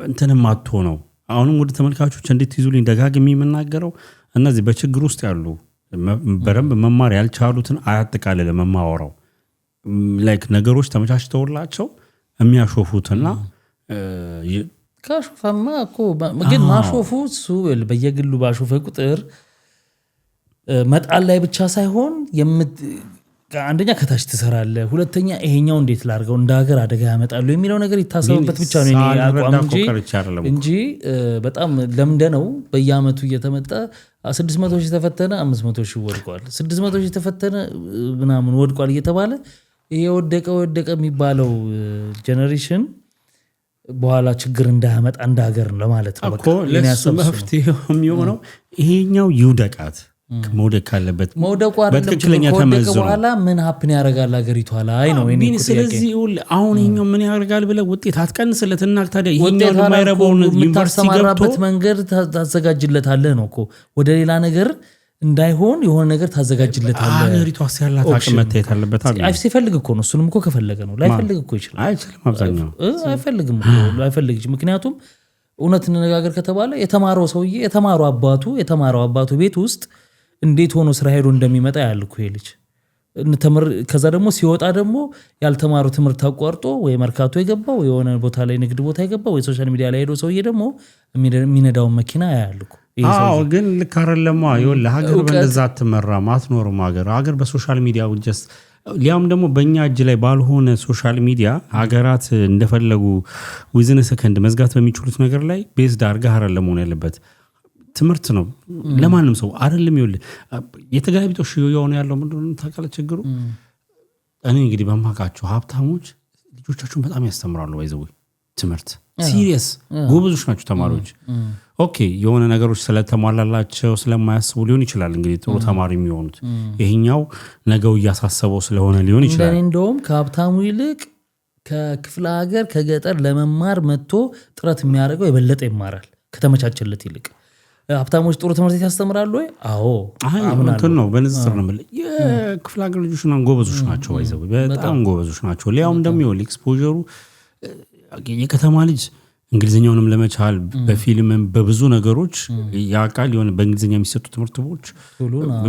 እንትንም አጥቶ ነው። አሁንም ወደ ተመልካቾች እንዴት ይዙልኝ ደጋግሜ የምናገረው እነዚህ በችግር ውስጥ ያሉ በረም መማር ያልቻሉትን አያጠቃልለ መማወራው ላይክ ነገሮች ተመቻችተውላቸው የሚያሾፉትና ካሾፈማ እኮ ግን ማሾፉ እሱ በየግሉ ባሾፈ ቁጥር መጣል ላይ ብቻ ሳይሆን አንደኛ ከታች ትሰራለህ፣ ሁለተኛ ይሄኛው እንዴት ላድርገው እንደ ሀገር አደጋ ያመጣሉ የሚለው ነገር ይታሰብበት ብቻ ነው አቋም እንጂ በጣም ለምንድነው በየአመቱ እየተመጣ 600 ሺህ ተፈተነ 500 ሺህ ወድቋል 600 ሺህ ተፈተነ ምናምን ወድቋል እየተባለ ይሄ ወደቀ የሚባለው ጄነሬሽን በኋላ ችግር እንዳያመጣ እንደ ሀገር ለማለት ነው። በቃ ለሱ መፍትሄው የሚሆነው ይሄኛው ይውደቃት መውደቅ ካለበት መውደቁ በትክክለኛ ተመዝኖ በኋላ ምን ሀፕን ያደርጋል ሀገሪቷ ላይ ነው እኔ እኮ ስለዚህ አሁን ይሄኛው ምን ያደርጋል ብለህ ውጤት አትቀንስለትና ታዲያ ይሄኛው የማይረባውን ዩኒቨርሲቲ ገብቶ መንገድ ታዘጋጅለታለህ ነው እኮ ወደ ሌላ ነገር እንዳይሆን የሆነ ነገር ታዘጋጅለታለህ። ሀገሪቷ ያላት አቅም መታየት አለበት። ሲፈልግ እኮ ነው እሱንም እኮ ከፈለገ ነው ላይፈልግ እኮ ይችላል። አይችልም አብዛኛው አይፈልግም እኮ አይፈልግም። ምክንያቱም እውነት እንነጋገር ከተባለ የተማረው ሰውዬ የተማረው አባቱ ቤት ውስጥ እንዴት ሆኖ ስራ ሄዶ እንደሚመጣ ያልኩ ይሄ ልጅ ከዛ ደግሞ ሲወጣ ደግሞ ያልተማሩ ትምህርት አቋርጦ ወይ መርካቶ የገባው የሆነ ቦታ ላይ ንግድ ቦታ የገባው ወይ ሶሻል ሚዲያ ላይ ሄዶ ሰውዬ ደግሞ የሚነዳውን መኪና ያልኩ። አዎ ግን ልክ አይደለም። ይኸውልህ ሀገር በእንደዛ አትመራም አትኖርም። ሀገር በሶሻል ሚዲያ ጀስት ሊያውም ደግሞ በእኛ እጅ ላይ ባልሆነ ሶሻል ሚዲያ ሀገራት እንደፈለጉ ዊዝን ሰከንድ መዝጋት በሚችሉት ነገር ላይ ቤዝድ አድርገህ አይደለም መሆን ያለበት። ትምህርት ነው ለማንም ሰው አይደለም። ይኸውልህ የተገላቢጦሽ የሆነ ያለው ምንድነው ታውቃለህ ችግሩ? እኔ እንግዲህ በማውቃቸው ሀብታሞች ልጆቻቸውን በጣም ያስተምራሉ። ባይዘው ትምህርት ሲሪየስ ጎበዞች ናቸው ተማሪዎች። ኦኬ የሆነ ነገሮች ስለተሟላላቸው ስለማያስቡ ሊሆን ይችላል እንግዲህ ጥሩ ተማሪ የሚሆኑት። ይሄኛው ነገው እያሳሰበው ስለሆነ ሊሆን ይችላል። እንደውም ከሀብታሙ ይልቅ ከክፍለ ሀገር ከገጠር ለመማር መጥቶ ጥረት የሚያደርገው የበለጠ ይማራል ከተመቻቸለት ይልቅ። ሀብታሞች ጥሩ ትምህርት ያስተምራሉ ወይ? አዎ እንትን ነው በንጽጽር ነው የምልህ። የክፍለ ሀገር ልጆች ጎበዞች ናቸው። ባይዘው በጣም ጎበዞች ናቸው። ሊያውም ደግሞ ይኸውልህ ኤክስፖዠሩ የከተማ ልጅ እንግሊዝኛውንም ለመቻል በፊልምም በብዙ ነገሮች ያውቃል። የሆነ በእንግሊዝኛ የሚሰጡ ትምህርቶች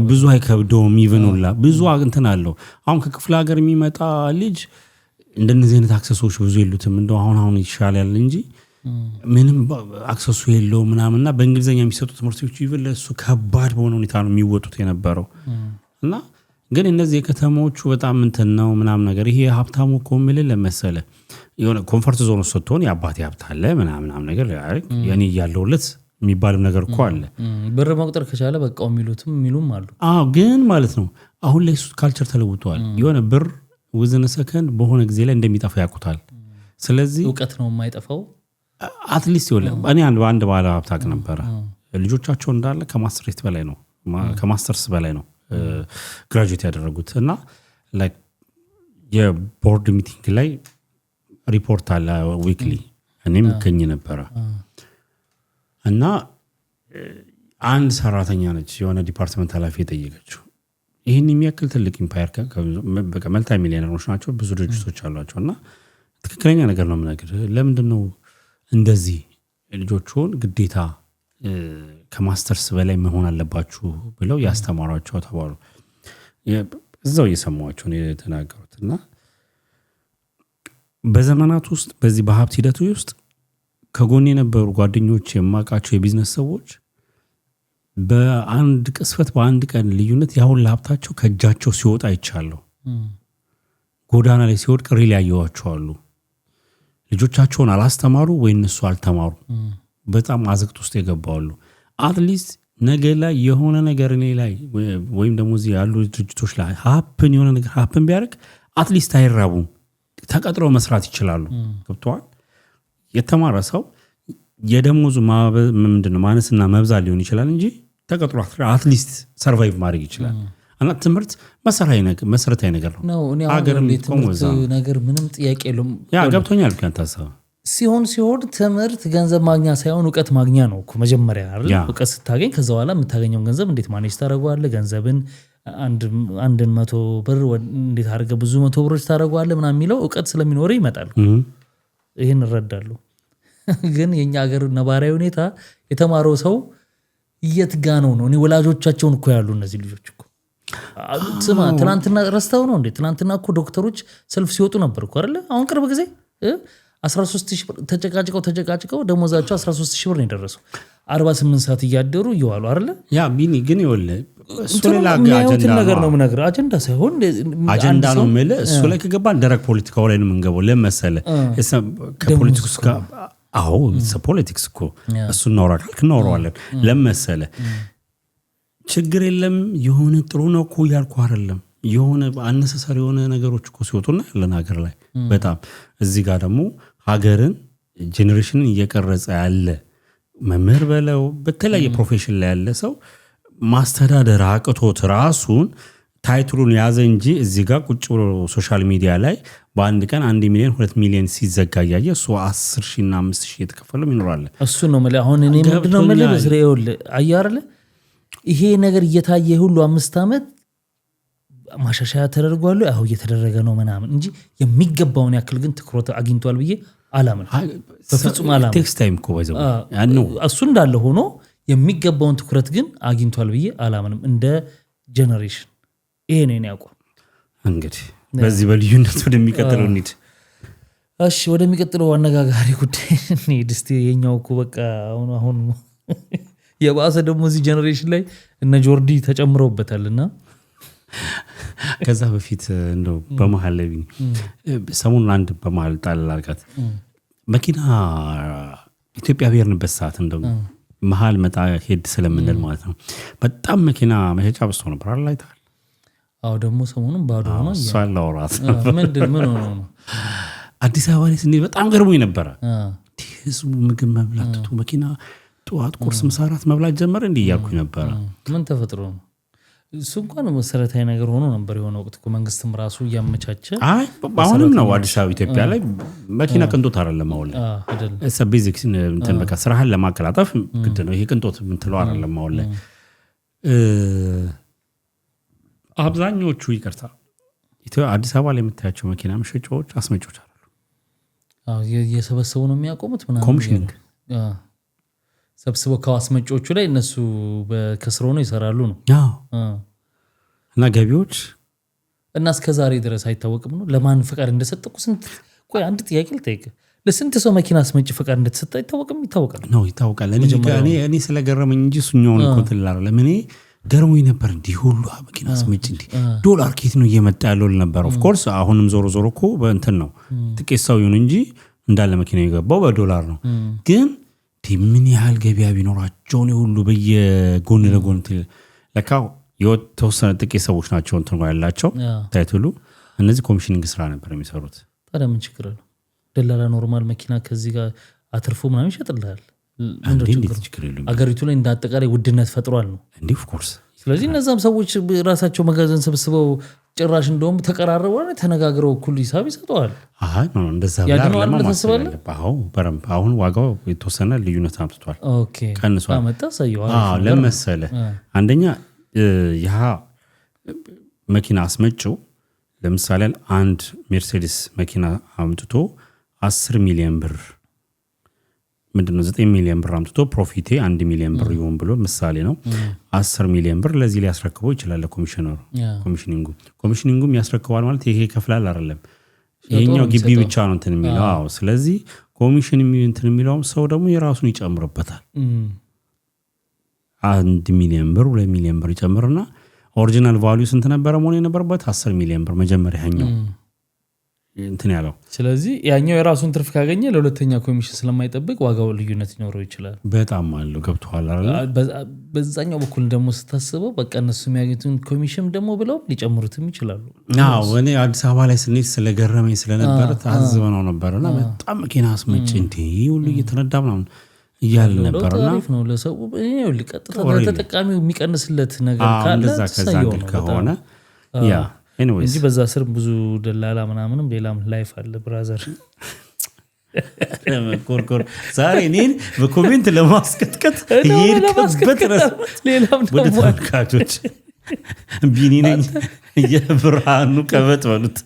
ብዙ አይከብደውም። ይቨኑላ ብዙ እንትን አለው። አሁን ከክፍለ ሀገር የሚመጣ ልጅ እንደነዚህ አይነት አክሰሶች ብዙ የሉትም። እንደው አሁን ይሻላል እንጂ ምንም አክሰሱ የለው ምናምንና በእንግሊዝኛ የሚሰጡ ትምህርቶች ይቨን ለሱ ከባድ በሆነ ሁኔታ ነው የሚወጡት የነበረው እና ግን እነዚህ የከተማዎቹ በጣም እንትን ነው ምናምን ነገር። ይሄ ሀብታሙ እኮ የሚልህ ለመሰለ የሆነ ኮምፎርት ዞን ሰጥቶን የአባቴ ሀብት አለ ምናምን ነገር የኔ ያለውለት የሚባልም ነገር እኮ አለ። ብር መቁጠር ከቻለ በቃው የሚሉም አሉ። ግን ማለት ነው አሁን ላይ ካልቸር ተለውጧል። የሆነ ብር ውዝን ሰከንድ በሆነ ጊዜ ላይ እንደሚጠፋ ያውቁታል። ስለዚህ እውቀት ነው የማይጠፋው። አትሊስት እኔ አንድ ባለ ሀብት አቅ ነበረ ልጆቻቸው እንዳለ ከማስተርስ በላይ ነው ግራጁዌት ያደረጉት እና የቦርድ ሚቲንግ ላይ ሪፖርት አለ ዊክሊ እኔም ገኝ ነበረ እና አንድ ሰራተኛ ነች የሆነ ዲፓርትመንት ኃላፊ የጠየቀችው ይህን የሚያክል ትልቅ ኢምፓየር መልቲ ሚሊዮነሮች ናቸው ብዙ ድርጅቶች አሏቸው እና ትክክለኛ ነገር ነው የምነግርህ ለምንድነው እንደዚህ ልጆቹን ግዴታ ከማስተርስ በላይ መሆን አለባችሁ ብለው ያስተማሯቸው ተባሉ። እዛው እየሰማኋቸው ነው የተናገሩት እና በዘመናት ውስጥ በዚህ በሀብት ሂደቱ ውስጥ ከጎን የነበሩ ጓደኞች የማውቃቸው የቢዝነስ ሰዎች በአንድ ቅስፈት በአንድ ቀን ልዩነት ያሁን ለሀብታቸው ከእጃቸው ሲወጣ ይቻለሁ ጎዳና ላይ ሲወድቅ ሪል ያየዋቸዋሉ። ልጆቻቸውን አላስተማሩ ወይ እነሱ አልተማሩ በጣም አዘቅት ውስጥ የገባዋሉ። አትሊስት ነገ ላይ የሆነ ነገር እኔ ላይ ወይም ደግሞ እዚህ ያሉ ድርጅቶች ላይ የሆነ ነገር ሀፕን ቢያደርግ አትሊስት አይራቡም ተቀጥረው መስራት ይችላሉ። ገብቶሃል? የተማረ ሰው የደሞዙ ምንድነው ማነስና መብዛት ሊሆን ይችላል እንጂ ተቀጥሮ አትሊስት ሰርቫይቭ ማድረግ ይችላል። እና ትምህርት መሰረታዊ ነገር ነው። ሀገርም ነገር ምንም ጥያቄ የለውም። ገብቶኛል። ከንታሰብ ሲሆን ትምህርት ገንዘብ ማግኛ ሳይሆን እውቀት ማግኛ ነው እኮ መጀመሪያ አይደል? እውቀት ስታገኝ ከዛ በኋላ የምታገኘው ገንዘብ እንዴት ማኔጅ ታደርገዋለህ? ገንዘብን 100 ብር እንዴት አድርገህ ብዙ 100 ብሮች ታደርገዋለህ ምናምን የሚለው እውቀት ስለሚኖር ይመጣል። ይህን እረዳለሁ። ግን የኛ ሀገር ነባራዊ ሁኔታ የተማረው ሰው የት ጋ ነው? እኔ ወላጆቻቸውን እኮ ያሉ እነዚህ ልጆች እኮ ስማ ትናንትና ረስተው ነው እንዴ? ትናንትና እኮ ዶክተሮች ሰልፍ ሲወጡ ነበር እኮ አይደለ? አሁን ቅርብ ጊዜ 13000 ብር ተጨቃጭቀው ደሞዛቸው 13000 ብር ነው የደረሰው። 48 ሰዓት እያደሩ እየዋሉ አይደለ? ያ ቢኒ ግን ይኸውልህ እሱ ሌላ ነገር ነው የምነግርህ። አጀንዳ ሳይሆን አጀንዳ ነው የምልህ። እሱ ላይ ከገባን ደረቅ ፖለቲካው ላይ ነው የምንገባው። ለመሰለ ከፖለቲክስ ጋር ፖለቲክስ እኮ እሱ እናወራለን። ለመሰለ ችግር የለም የሆነ ጥሩ ነው እኮ እያልኩ አይደለም። የሆነ አነሳሳሪ የሆነ ነገሮች እኮ ሲወጡና ያለን ሀገር ላይ በጣም እዚህ ጋር ደግሞ ሀገርን ጄኔሬሽንን እየቀረጸ ያለ መምህር በለው በተለያየ ፕሮፌሽን ላይ ያለ ሰው ማስተዳደር አቅቶት ራሱን ታይትሉን ያዘ እንጂ እዚህ ጋር ቁጭ ብሎ ሶሻል ሚዲያ ላይ በአንድ ቀን 1 ሚሊዮን 2 ሚሊዮን ሲዘጋ እያየ እሱ 10,000 እና 5,000 የተከፈለው ይኖራል። እሱ ነው የምልህ። አሁን እኔ ምንድነው የምልህ በስሬውል አያርለ ይሄ ነገር እየታየ ሁሉ 5 ዓመት ማሻሻያ ተደርጓል። አሁ እየተደረገ ነው ምናምን እንጂ የሚገባውን ያክል ግን ትኩረት አግኝቷል ብዬ አላምን። በፍጹም አላምን። ቴክስት ታይም እኮ ባይዘው እሱ እንዳለ ሆኖ የሚገባውን ትኩረት ግን አግኝቷል ብዬ አላምንም። እንደ ጀነሬሽን ይሄ ነው እኔ አቋም። እንግዲህ በዚህ በልዩነት ወደሚቀጥለው እንሂድ። እሺ ወደሚቀጥለው አነጋጋሪ ጉዳይ እንሂድ እስቲ። የኛው እኮ በቃ አሁን የባሰ ደግሞ እዚህ ጀነሬሽን ላይ እነ ጆርዲ ተጨምረውበታልና ከዛ በፊት እንደው በመሃል ላይ ሰሞኑን አንድ በመሃል ጣል አልካት መኪና ኢትዮጵያ ብሄርንበት ሰዓት እንደው መሃል መጣ ሄድ ስለምንል ማለት ነው በጣም መኪና መሸጫ በዝቶ ነበር አይታል። አዎ ደግሞ ሰሞኑን ባዶ ሆኖ ሳላውራት ምን ሆኖ ነው አዲስ አበባ ላይ ስንሄድ በጣም ገርሞኝ ነበረ። ህዝቡ ምግብ መብላት ትቶ መኪና ጠዋት ቁርስ ምሳ እራት መብላት ጀመረ እንዴ እያልኩኝ ነበረ። ምን ተፈጥሮ ነው? እሱ እንኳን መሰረታዊ ነገር ሆኖ ነበር የሆነ ወቅት እኮ መንግስትም ራሱ እያመቻቸ አሁንም ነው አዲስ አበባ ኢትዮጵያ ላይ መኪና ቅንጦት አይደለም አሁን ላይ እሰ ቤዚክስ እንትን በቃ ስራህን ለማቀላጠፍ ግድ ነው። ይሄ ቅንጦት የምትለው አይደለም አሁን ላይ አብዛኞቹ ይቅርታ አዲስ አበባ ላይ የምታያቸው መኪና መሸጫዎች አስመጪዎች አይደሉ። የሰበሰቡ ነው የሚያቆሙት ምናምን ኮሚሽኒንግ ሰብስበው ከአስመጪዎቹ ላይ እነሱ በከስሮ ነው ይሰራሉ ነው እና ገቢዎች እና እስከዛሬ ድረስ አይታወቅም ነው ለማን ፈቃድ እንደሰጠቁ ስንት ቆይ አንድ ጥያቄ ልጠይቅ ለስንት ሰው መኪና አስመጪ ፈቃድ እንደተሰጠ አይታወቅም? ይታወቃል ነው ይታወቃል። እኔ ስለገረመኝ እንጂ እሱኛውን ኮንትል አይደለም እኔ ገርሞኝ ነበር። እንዲህ ሁሉ መኪና አስመጪ እንዲህ ዶላር ኬት ነው እየመጣ ያለው ነበር። ኦፍ ኮርስ አሁንም ዞሮ ዞሮ እኮ በእንትን ነው ጥቂት ሰው ይሁን እንጂ እንዳለ መኪና የገባው በዶላር ነው። ግን ምን ያህል ገቢያ ቢኖራቸው ነው ሁሉ በየጎን ለጎን ለካ የተወሰነ ጥቂት ሰዎች ናቸው እንትን ያላቸው ታይትሉ እነዚህ ኮሚሽኒንግ ስራ ነበር የሚሰሩት። ታዲያ ምን ችግር አለው? ደላላ ኖርማል መኪና ከዚህ ጋር አትርፎ ምናምን ይሸጥልሃል። አገሪቱ ላይ እንዳጠቃላይ ውድነት ፈጥሯል ነው እንዴ? ኦፍ ኮርስ። ስለዚህ እነዛም ሰዎች ራሳቸው መጋዘን ሰብስበው ጭራሽ እንደውም ተቀራረበው ተነጋግረው እኩል ሂሳብ ይሰጠዋል። አይ ነው እንደዛ አሁን ዋጋው የተወሰነ ልዩነት አምጥቷል። ኦኬ ቀንሷል። አመጣ ሰየው ለመሰለ አንደኛ ያ መኪና አስመጪው ለምሳሌ አንድ ሜርሴዲስ መኪና አምጥቶ 10 ሚሊዮን ብር ምንድነው 9 ሚሊዮን ብር አምጥቶ ፕሮፊቴ 1 ሚሊዮን ብር ይሁን ብሎ ምሳሌ ነው 10 ሚሊዮን ብር ለዚህ ሊያስረክበው ይችላል። ኮሚሽነሩ ኮሚሽኒንጉም ያስረክባል ማለት ይሄ ከፍላል አይደለም ይሄኛው ግቢ ብቻ ነው እንትን የሚለው። አዎ ስለዚህ ኮሚሽን እንትን የሚለው ሰው ደግሞ የራሱን ይጨምርበታል። 1 ሚሊዮን ብር 2 ሚሊዮን ብር ይጨምርና ኦሪጂናል ቫልዩ ስንት ነበር መሆን የነበረበት 10 ሚሊዮን ብር መጀመሪያ ያኛው እንትን ያለው። ስለዚህ ያኛው የራሱን ትርፍ ካገኘ ለሁለተኛ ኮሚሽን ስለማይጠብቅ ዋጋው ልዩነት ሊኖረው ይችላል። በጣም አለው ገብቷል አይደል? በዛኛው በኩል ደግሞ ስታስበው በቃ እነሱ የሚያገኙትን ኮሚሽን ደግሞ ብለው ሊጨምሩትም ይችላሉ። አዎ እኔ አዲስ አበባ ላይ ስንሄድ ስለገረመኝ ስለነበረ ታዝበነው ነበርና በጣም መኪና አስመጪ እንዴ ሁሉ እየተነዳ ምናምን እያል ነበርና ታሪፍ ነው ለሰው እኔው ልቀጥታ ተጠቃሚው የሚቀንስለት ነገር ካለ ከዛ ከሆነ ያ እንጂ በዛ ስር ብዙ ደላላ ምናምንም ሌላም ላይፍ አለ ብራዘር። ኮርኮር ዛሬ እኔን በኮሜንት ለማስቀጥቀጥ ይሄድበት ሌላም ደግሞ ተመልካቾች ቢኒ ነኝ የብርሃኑ ቀበጥ በሉት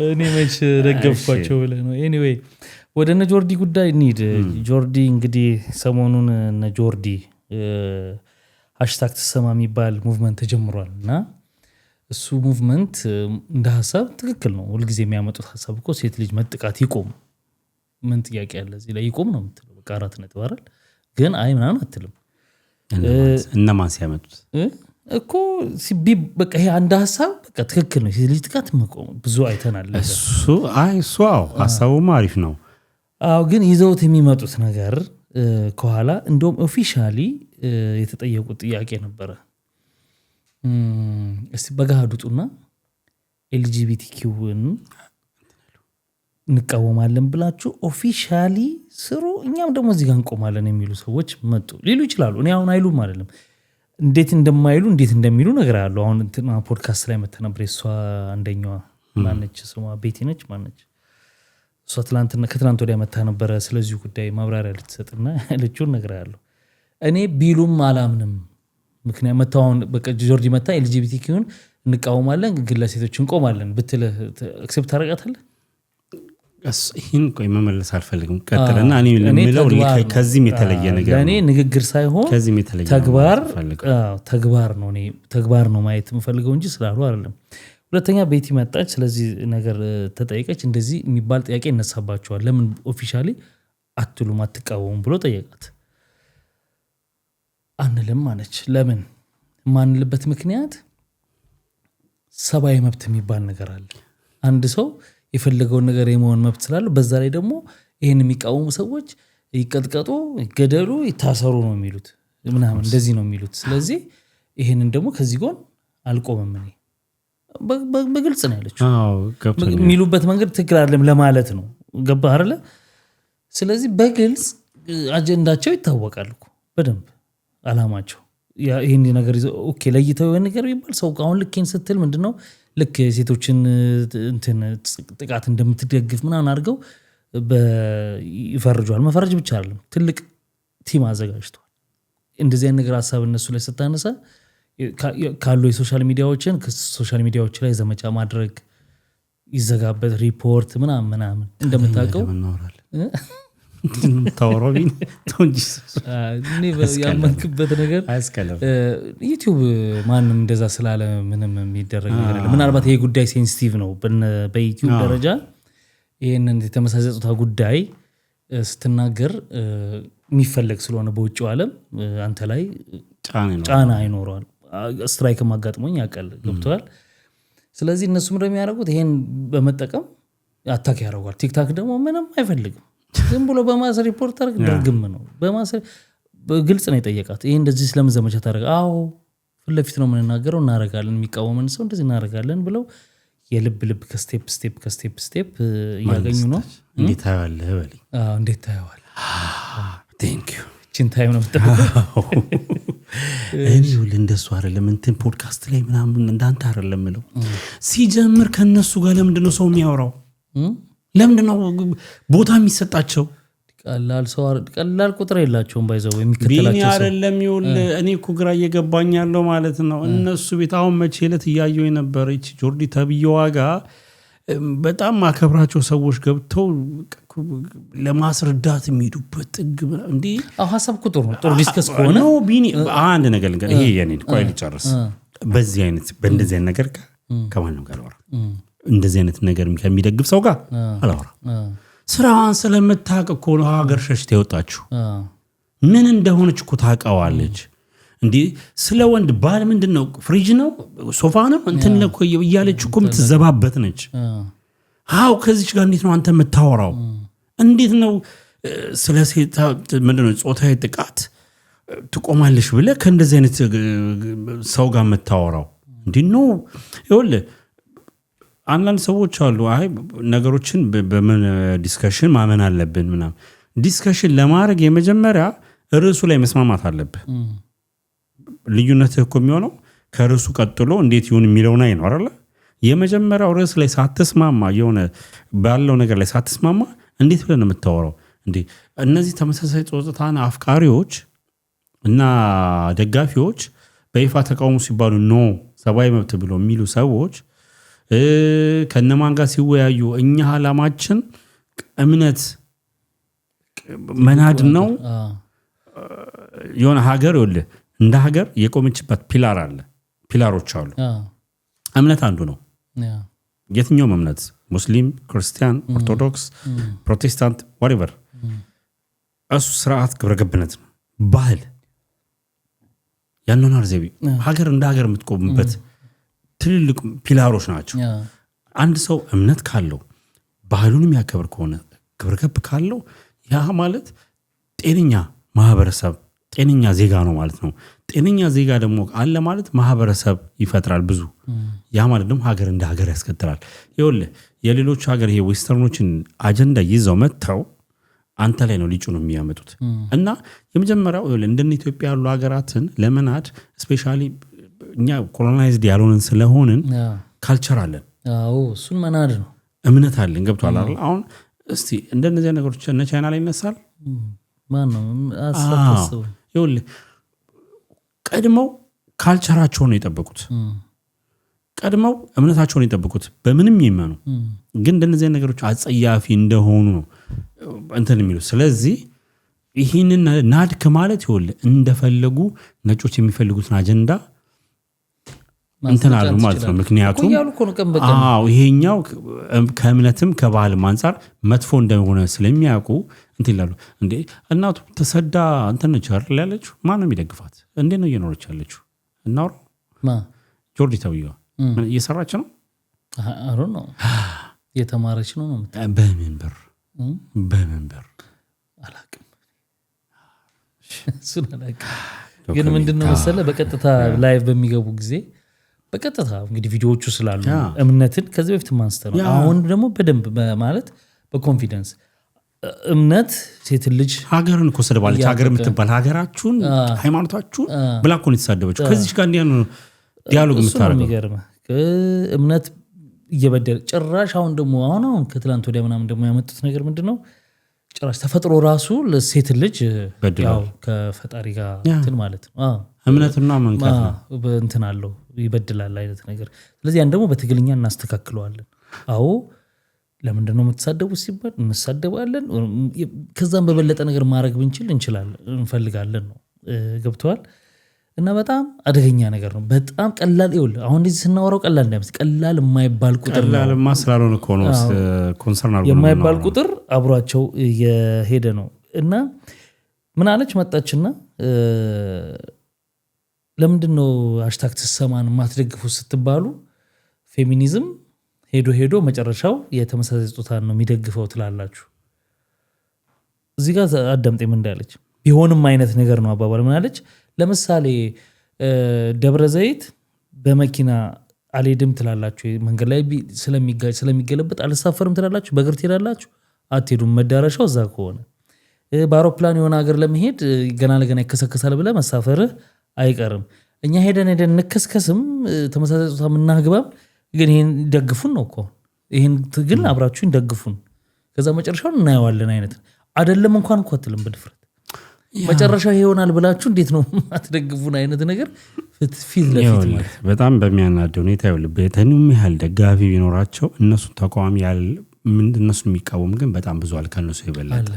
እኔ መች ደገፍኳቸው ብለህ ነው። ኤኒዌይ ወደ እነ ጆርዲ ጉዳይ እንሂድ። ጆርዲ እንግዲህ ሰሞኑን እነ ጆርዲ ሃሽታግ ተሰማ የሚባል ሙቭመንት ተጀምሯል እና እሱ ሙቭመንት እንደ ሀሳብ ትክክል ነው። ሁልጊዜ የሚያመጡት ሀሳብ እኮ ሴት ልጅ መጥቃት ይቆም፣ ምን ጥያቄ ያለ እዚህ ላይ ይቆም ነው የምትለው። በቃ 4 ነጥብ አይደል? ግን አይ ምናምን አትልም። እነማን ሲያመጡት እኮ በቃ ይሄ አንድ ሀሳብ በቃ ትክክል ነው። ሴት ልጅ ጥቃት መቆም ብዙ አይተናል። እሱ ሀሳቡም አሪፍ ነው። አዎ ግን ይዘውት የሚመጡት ነገር ከኋላ እንደውም ኦፊሻሊ የተጠየቁት ጥያቄ ነበረ። እስቲ በጋሃዱ ጡና ኤልጂቢቲኪውን እንቃወማለን ብላችሁ ኦፊሻሊ ስሩ፣ እኛም ደግሞ እዚህ ጋር እንቆማለን የሚሉ ሰዎች መጡ ሊሉ ይችላሉ። እኔ አሁን አይሉም አይደለም እንዴት እንደማይሉ እንዴት እንደሚሉ ነገር አለው። አሁን እንትና ፖድካስት ላይ መጥታ ነበር እሷ አንደኛዋ ማነች ስሟ ቤቲ ነች ማነች እሷ ከትላንት ወዲያ መጥታ ነበረ ስለዚህ ጉዳይ ማብራሪያ ልትሰጥና ያለችውን ነገር አለው። እኔ ቢሉም አላምንም። ምክንያት መታውን በቃ ጆርጂ መታ ኤልጂቢቲኪውን እንቃወማለን ግን ለሴቶች እንቆማለን ብትልህ አክሴፕት ታረጋታለህ? ይህን ቆይ መመለስ አልፈልግም። ቀጥልና እኔ ለምለው ከዚህም የተለየ ነገር ለእኔ ንግግር ሳይሆን ከዚህም የተለየ ተግባር ነው። እኔ ተግባር ነው ማየት የምፈልገው እንጂ ስላሉ አይደለም። ሁለተኛ ቤቲ መጣች፣ ስለዚህ ነገር ተጠይቀች። እንደዚህ የሚባል ጥያቄ ይነሳባቸዋል፣ ለምን ኦፊሻሊ አትሉም አትቃወሙም ብሎ ጠየቃት። አንልም አለች። ለምን ማንልበት ምክንያት ሰብአዊ መብት የሚባል ነገር አለ። አንድ ሰው የፈለገውን ነገር የመሆን መብት ስላለ፣ በዛ ላይ ደግሞ ይህን የሚቃወሙ ሰዎች ይቀጥቀጡ፣ ይገደሉ፣ ይታሰሩ ነው የሚሉት ምናምን እንደዚህ ነው የሚሉት። ስለዚህ ይህንን ደግሞ ከዚህ ጎን አልቆምም እኔ በግልጽ ነው ያለችው። የሚሉበት መንገድ ትክክል አይደለም ለማለት ነው። ገባህ አይደለ? ስለዚህ በግልጽ አጀንዳቸው ይታወቃል እኮ በደንብ አላማቸው። ይህን ነገር ኦኬ ለይተው የሆነ ነገር ይባል ሰው አሁን ልኬን ስትል ምንድነው ልክ የሴቶችን ጥቃት እንደምትደግፍ ምናምን አድርገው ይፈርጇል። መፈረጅ ብቻ አይደለም ትልቅ ቲም አዘጋጅተዋል። እንደዚህ አይነት ነገር ሀሳብ እነሱ ላይ ስታነሳ ካሉ የሶሻል ሚዲያዎችን ከሶሻል ሚዲያዎች ላይ ዘመቻ ማድረግ ይዘጋበት ሪፖርት ምናምን እንደምታውቀው ታወራው ያመንክበት ነገር ዩቲዩብ ማንም እንደዛ ስላለ ምንም የሚደረግ ነገር የለም። ምናልባት ይሄ ጉዳይ ሴንሲቲቭ ነው በዩቲዩብ ደረጃ። ይህንን የተመሳሳይ ጾታ ጉዳይ ስትናገር የሚፈለግ ስለሆነ በውጭው ዓለም አንተ ላይ ጫና ይኖረዋል። ስትራይክ ማጋጥሞኝ ያውቃል። ገብተዋል። ስለዚህ እነሱም እንደሚያደርጉት ይሄን በመጠቀም አታክ ያደርጓል። ቲክታክ ደግሞ ምንም አይፈልግም። ዝም ብሎ በማሰር ሪፖርተር ድርግም ነው። በማሰር በግልጽ ነው የጠየቃት። ይሄ እንደዚህ ስለምን ዘመቻ ታደርጋ? አዎ ፊት ለፊት ነው የምንናገረው፣ እናደርጋለን፣ የሚቃወመን ሰው እንደዚህ እናደርጋለን ብለው የልብ ከስቴፕ ስቴፕ እያገኙ ነው። እንዴት ታየዋለህ በለኝ። እንዴት ታየዋለህ? ቴንክ ዩ ቺን ታይም ነው እኔ ሁሉ እንደሱ አይደለም እንትን ፖድካስት ላይ ምናምን እንዳንተ አይደለም ምለው። ሲጀምር ከነሱ ጋር ለምንድነው ሰው የሚያወራው? ለምንድነው ቦታ የሚሰጣቸው? ቀላል ቁጥር የላቸውም። ባይዘው የሚከተላቸው ሰው አይደለም። ይውል እኔ እኮ ግራ እየገባኝ ያለው ማለት ነው እነሱ ቤት አሁን መቼ ዕለት እያየሁ የነበረች ጆርዲ ተብዬዋ ጋር በጣም ማከብራቸው ሰዎች ገብተው ለማስረዳት የሚሄዱበት ጥግ እንዴ! ሀሳብ ቁጥር ነው። ጥሩ ዲስከስ ከሆነ ነው ቢኒ አንድ ነገር ልንገር። ይሄ የኔ ቆይ ልጨርስ። በዚህ አይነት በእንደዚህ አይነት ነገር ከማንም ጋር አላወራ። እንደዚህ አይነት ነገር ከሚደግፍ ሰው ጋር አላወራ። ስራዋን ስለምታውቅ እኮ ነው ሀገር ሸሽታ የወጣችሁ። ምን እንደሆነች እኮ ታውቀዋለች። እንዴ ስለ ወንድ ባል ምንድነው ፍሪጅ ነው ሶፋ ነው እንትን ለኮ እያለች እኮ የምትዘባበት ነች። አው ከዚች ጋር እንዴት ነው አንተ የምታወራው? እንዴት ነው ስለ ሴት ምንድነው ጾታዊ ጥቃት ትቆማለሽ ብለህ ከእንደዚህ አይነት ሰው ጋር የምታወራው? እንዴ ነው ይኸውልህ አንዳንድ ሰዎች አሉ አይ ነገሮችን በምን ዲስከሽን ማመን አለብን ምናምን። ዲስከሽን ለማድረግ የመጀመሪያ ርዕሱ ላይ መስማማት አለብህ። ልዩነትህ እኮ የሚሆነው ከርዕሱ ቀጥሎ እንዴት ይሁን የሚለው ላይ ነው አይደል? የመጀመሪያው ርዕስ ላይ ሳትስማማ የሆነ ባለው ነገር ላይ ሳትስማማ እንዴት ብለህ ነው የምታወራው? እንዴ እነዚህ ተመሳሳይ ጾታን አፍቃሪዎች እና ደጋፊዎች በይፋ ተቃውሞ ሲባሉ ኖ ሰብአዊ መብት ብሎ የሚሉ ሰዎች ከነማን ጋር ሲወያዩ እኛ ዓላማችን እምነት መናድ ነው። የሆነ ሀገር ይኸውልህ እንደ ሀገር የቆመችበት ፒላር አለ፣ ፒላሮች አሉ። እምነት አንዱ ነው። የትኛውም እምነት ሙስሊም፣ ክርስቲያን፣ ኦርቶዶክስ፣ ፕሮቴስታንት ዋትኤቨር እሱ ስርዓት ግብረገብነት ነው። ባህል ያንኗር ዘይቤ ሀገር እንደ ሀገር የምትቆምበት ትልልቅ ፒላሮች ናቸው። አንድ ሰው እምነት ካለው ባህሉን የሚያከብር ከሆነ ግብረገብ ካለው ያ ማለት ጤነኛ ማህበረሰብ ጤነኛ ዜጋ ነው ማለት ነው። ጤነኛ ዜጋ ደግሞ አለ ማለት ማህበረሰብ ይፈጥራል ብዙ። ያ ማለት ደግሞ ሀገር እንደ ሀገር ያስከትላል። ይኸውልህ የሌሎች ሀገር ይሄ ዌስተርኖችን አጀንዳ ይዘው መጥተው አንተ ላይ ነው ሊጩ ነው የሚያመጡት። እና የመጀመሪያው እንደነ ኢትዮጵያ ያሉ ሀገራትን ለመናድ ስፔሻሊ እኛ ኮሎናይዝድ ያልሆንን ስለሆንን ካልቸር አለን። እሱን መናድ ነው፣ እምነት አለን። ገብቷል አይደል? አሁን እስቲ እንደነዚህ ነገሮች እነ ቻይና ላይ ይነሳል። ማን ነው አሳተሰው? ይኸውልህ ቀድመው ካልቸራቸውን ነው የጠበቁት፣ ቀድመው እምነታቸውን የጠበቁት በምንም ይመኑ። ግን እንደነዚህ ነገሮች አጸያፊ እንደሆኑ ነው እንትን የሚሉት። ስለዚህ ይህንን ናድክ ማለት ይኸውልህ እንደፈለጉ ነጮች የሚፈልጉትን አጀንዳ እንትን አሉ ማለት ነው። ምክንያቱም ይሄኛው ከእምነትም ከባህልም አንጻር መጥፎ እንደሆነ ስለሚያውቁ እንትን ይላሉ። እንዴ እናቱ ተሰዳ እንትን ነች አይደል ያለችው? ማነው የሚደግፋት? እንዴት ነው እየኖረች ያለችው? እናውራ ጆርዲ ተብዬዋ እየሰራች ነው አሮ ነው የተማረች ነው። በምን ብር አላቅም፣ እሱን አላቅም። ግን ምንድነው መሰለህ በቀጥታ ላይቭ በሚገቡ ጊዜ በቀጥታ እንግዲህ ቪዲዮዎቹ ስላሉ እምነትን ከዚህ በፊት ማንስተ ነው። አሁን ደግሞ በደንብ ማለት በኮንፊደንስ እምነት ሴት ልጅ ሀገርን እኮ ሰድባለች። ሀገር የምትባል ሀገራችሁን ሃይማኖታችሁን ብላ እኮ ነው የተሳደበችው። ከዚህ ጋር እንዲያ ነው ዲያሎግ የምታደርገው። የሚገርምህ እምነት እየበደለ ጭራሽ አሁን ደግሞ አሁን ከትላንት ወዲያ ምናምን ደግሞ ያመጡት ነገር ምንድን ነው? ጭራሽ ተፈጥሮ ራሱ ለሴት ልጅ ያው ከፈጣሪ ጋር እንትን ማለት ነው እምነትና መንካት ነው እንትን አለው ይበድላል አይነት ነገር። ስለዚህ ያን ደግሞ በትግልኛ እናስተካክለዋለን። አዎ ለምንድን ነው የምትሳደቡት ሲባል እንሳደባለን። ከዛም በበለጠ ነገር ማድረግ ብንችል እንችላለን፣ እንፈልጋለን ነው። ገብተዋል። እና በጣም አደገኛ ነገር ነው። በጣም ቀላል ይኸውልህ አሁን እንደዚህ ስናወራው ቀላል እንዳይመስል፣ ቀላል የማይባል ቁጥር ነው። ቀላልማ ስላልሆነ እኮ ነው ኮንሰርን አድርጎ የማይባል ቁጥር አብሯቸው እየሄደ ነው። እና ምን አለች መጣችና ለምንድን ነው ሃሽታግ ትሰማን ማትደግፉት ስትባሉ ፌሚኒዝም ሄዶ መጨረሻው የተመሳሳይ ጾታን ነው የሚደግፈው ትላላችሁ። እዚህ ጋር አዳምጤ ምን እንዳለች ቢሆንም አይነት ነገር ነው አባባል። ምን አለች? ለምሳሌ ደብረ ዘይት በመኪና አልሄድም ትላላችሁ፣ መንገድ ላይ ስለሚገለበጥ አልሳፈርም ትላላችሁ፣ በእግር ትሄዳላችሁ፣ አትሄዱም። መዳረሻው እዛ ከሆነ በአውሮፕላን የሆነ ሀገር ለመሄድ ገና ለገና ይከሰከሳል ብለህ መሳፈርህ አይቀርም። እኛ ሄደን እንከስከስም ተመሳሳይ ጾታ ምናግባም፣ ግን ይህን ደግፉን ነው እኮ ይህን ትግል አብራችሁን ደግፉን፣ ከዛ መጨረሻውን እናየዋለን አይነት አይደለም። እንኳን እኮ አትልም በድፍረት መጨረሻው ይሆናል ብላችሁ እንዴት ነው ማትደግፉን አይነት ነገር ፊት ለፊት ማለት በጣም በሚያናድ ሁኔታ በተንም ያህል ደጋፊ ቢኖራቸው እነሱ ተቃዋሚ ያለ እነሱ የሚቃወም ግን በጣም ብዙ አለ ከነሱ ይበላል።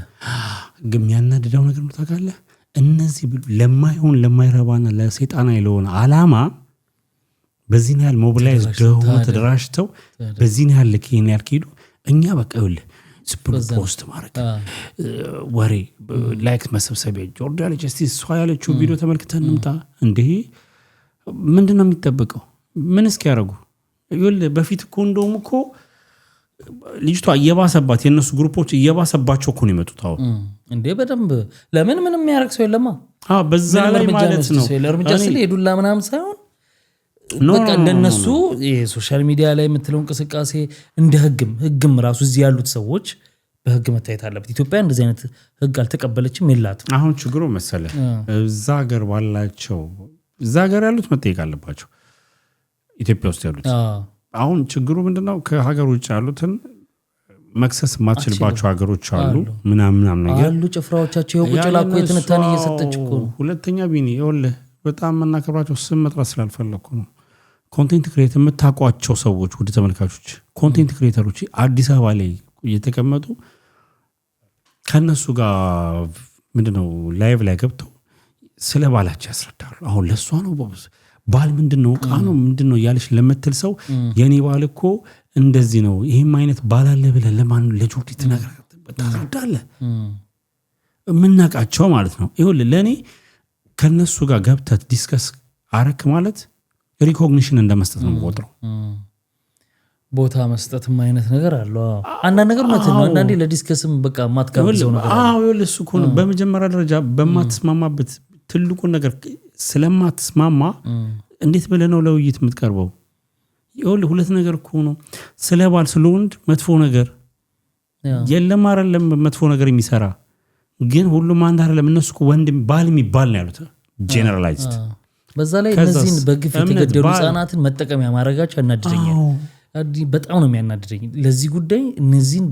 ግን የሚያናድደው ነገር ነው ታውቃለህ፣ እነዚህ ለማይሆን ለማይረባና ለሰይጣና የለውን አላማ በዚህ ያህል ሞቢላይዝ ደሆ ተደራጅተው በዚህ ያህል ለኪን ያልከዱ እኛ በቃ ይኸውልህ ፖስት ማድረግ ወሬ ላይክ መሰብሰቢያ ጆርዲ አለች እስቲ እሷ ያለችው ቪዲዮ ተመልክተን እንምጣ። እንዴ ምንድን ነው የሚጠበቀው? ምን እስኪያደርጉ ይኸውልህ በፊት እኮ እንደውም እኮ ልጅቷ እየባሰባት የእነሱ ግሩፖች እየባሰባቸው እኮ ነው የመጡት። አሁን እንዴ በደንብ ለምን ምንም የሚያደርግ ሰው የለማ በዛ ላይ ማለት ነው እርምጃ ስለ ሄዱላ ምናምን ሳይሆን በቃ እንደነሱ የሶሻል ሚዲያ ላይ የምትለው እንቅስቃሴ እንደ ህግም ራሱ እዚህ ያሉት ሰዎች በህግ መታየት አለበት። ኢትዮጵያ እንደዚህ አይነት ህግ አልተቀበለችም የላትም። አሁን ችግሩ መሰለ እዛ ሀገር ባላቸው እዛ ሀገር ያሉት መጠየቅ አለባቸው። ኢትዮጵያ ውስጥ ያሉት አሁን ችግሩ ምንድነው? ከሀገር ውጭ ያሉትን መክሰስ ማትችልባቸው ሀገሮች አሉ ምናምን ነገር አሉ። ጭፍራዎቻቸው የቁጭ ላኩ የትንታኔ እየሰጠች እኮ ነው። ሁለተኛ ቢኒ ይኸውልህ በጣም መናከብራቸው ስም መጥራት ስላልፈለኩ ነው። ኮንቴንት ክሬተር የምታውቋቸው ሰዎች ውድ ተመልካቾች፣ ኮንቴንት ክሬተሮች አዲስ አበባ ላይ እየተቀመጡ ከነሱ ጋር ምንድነው ላይቭ ላይ ገብተው ስለ ባላቸው ያስረዳሉ። አሁን ለሷ ነው ባል ምንድነው ዕቃ ነው ምንድነው እያለች ለምትል ሰው የኔ ባል እኮ እንደዚህ ነው ይሄም አይነት ባል አለ ብለህ ለማን ለጆርዲ ትነግራለህ? የምናውቃቸው ማለት ነው። ይኸውልህ ለእኔ ከነሱ ጋር ገብተት ዲስከስ አረክ ማለት ሪኮግኒሽን እንደመስጠት ነው የምቆጥረው። ቦታ መስጠትም አይነት ነገር አለው። አንዳንድ ነገር ማለት ነው አንዳንዴ ለዲስከስም በቃ ማትጋብዘው ነገር አለ። ይኸውልህ እሱ እኮ ነው በመጀመሪያ ደረጃ በማትስማማበት ትልቁን ነገር ስለማትስማማ እንዴት ብለህ ነው ለውይይት የምትቀርበው? ይኸውልህ ሁለት ነገር እኮ ነው። ስለ ባል ስለ ወንድ መጥፎ ነገር የለም አይደለም መጥፎ ነገር የሚሰራ ግን ሁሉም አንድ አይደለም። እነሱ ወንድም ባል የሚባል ነው ያሉት ጄነራላይዝድ። በዛ ላይ እነዚህን በግፍ የተገደሉ ህጻናትን መጠቀሚያ ማድረጋቸው ያናድደኛል። በጣም ነው የሚያናድደኝ። ለዚህ ጉዳይ እነዚህን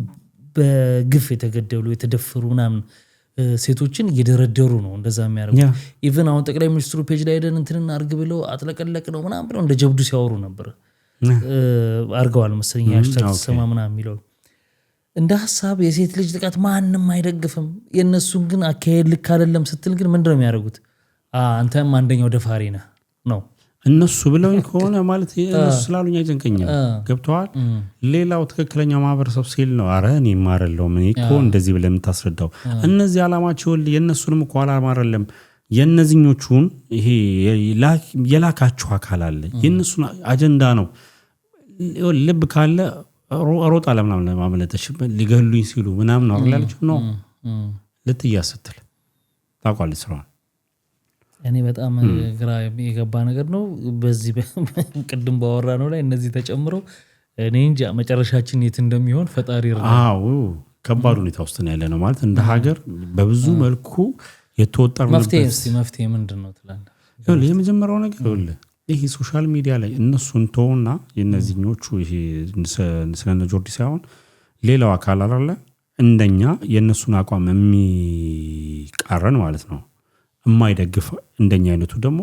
በግፍ የተገደሉ የተደፈሩ ምናምን ሴቶችን እየደረደሩ ነው እንደዛ የሚያደርጉት። ኢቨን አሁን ጠቅላይ ሚኒስትሩ ፔጅ ላይ ሄደን እንትንን አርግ ብለው አጥለቀለቅ ነው ምናምን ብለው እንደ ጀብዱ ሲያወሩ ነበር። አርገዋል መሰለኝ ሃሽታግ ተሰማ ምናምን የሚለው እንደ ሀሳብ የሴት ልጅ ጥቃት ማንም አይደግፍም። የእነሱን ግን አካሄድ ልክ አይደለም ስትል ግን ምንድነው የሚያደርጉት? አንተም አንደኛው ደፋሪ ነህ ነው እነሱ ብለውኝ ከሆነ ማለት እነሱ ስላሉኝ አይጨንቀኝም። ገብተዋል። ሌላው ትክክለኛው ማህበረሰብ ሲል ነው አረ እኔ ማረለው ምን እኮ እንደዚህ ብለህ የምታስረዳው እነዚህ ዓላማቸው የእነሱንም እኮ ዓላማ አይደለም የእነዚህኞቹን ይሄ የላካችሁ አካል አለ የእነሱን አጀንዳ ነው። ልብ ካለ ሮጣ ለምናምን ለማመለጠሽ ሊገሉኝ ሲሉ ምናምን ነው አላልኩ ነው ልትያዝ ስትል ታውቃለህ ስራውን። እኔ በጣም ግራ የገባ ነገር ነው። በዚህ ቅድም ባወራ ነው ላይ እነዚህ ተጨምረው እኔ እንጃ መጨረሻችን የት እንደሚሆን ፈጣሪ ይርዳል። አዎ ከባድ ሁኔታ ውስጥ ነው ያለ ነው ማለት እንደ ሀገር በብዙ መልኩ የተወጠርንበት። መፍትሄ ምንድነው ትላለህ? የመጀመሪያው ነገር ይሄ ሶሻል ሚዲያ ላይ እነሱን ተውና የነዚህኞቹ ይሄ ስለነ ጆርዲ ሳይሆን ሌላው አካል አለ እንደኛ የነሱን አቋም የሚቃረን ማለት ነው የማይደግፍ እንደኛ አይነቱ ደግሞ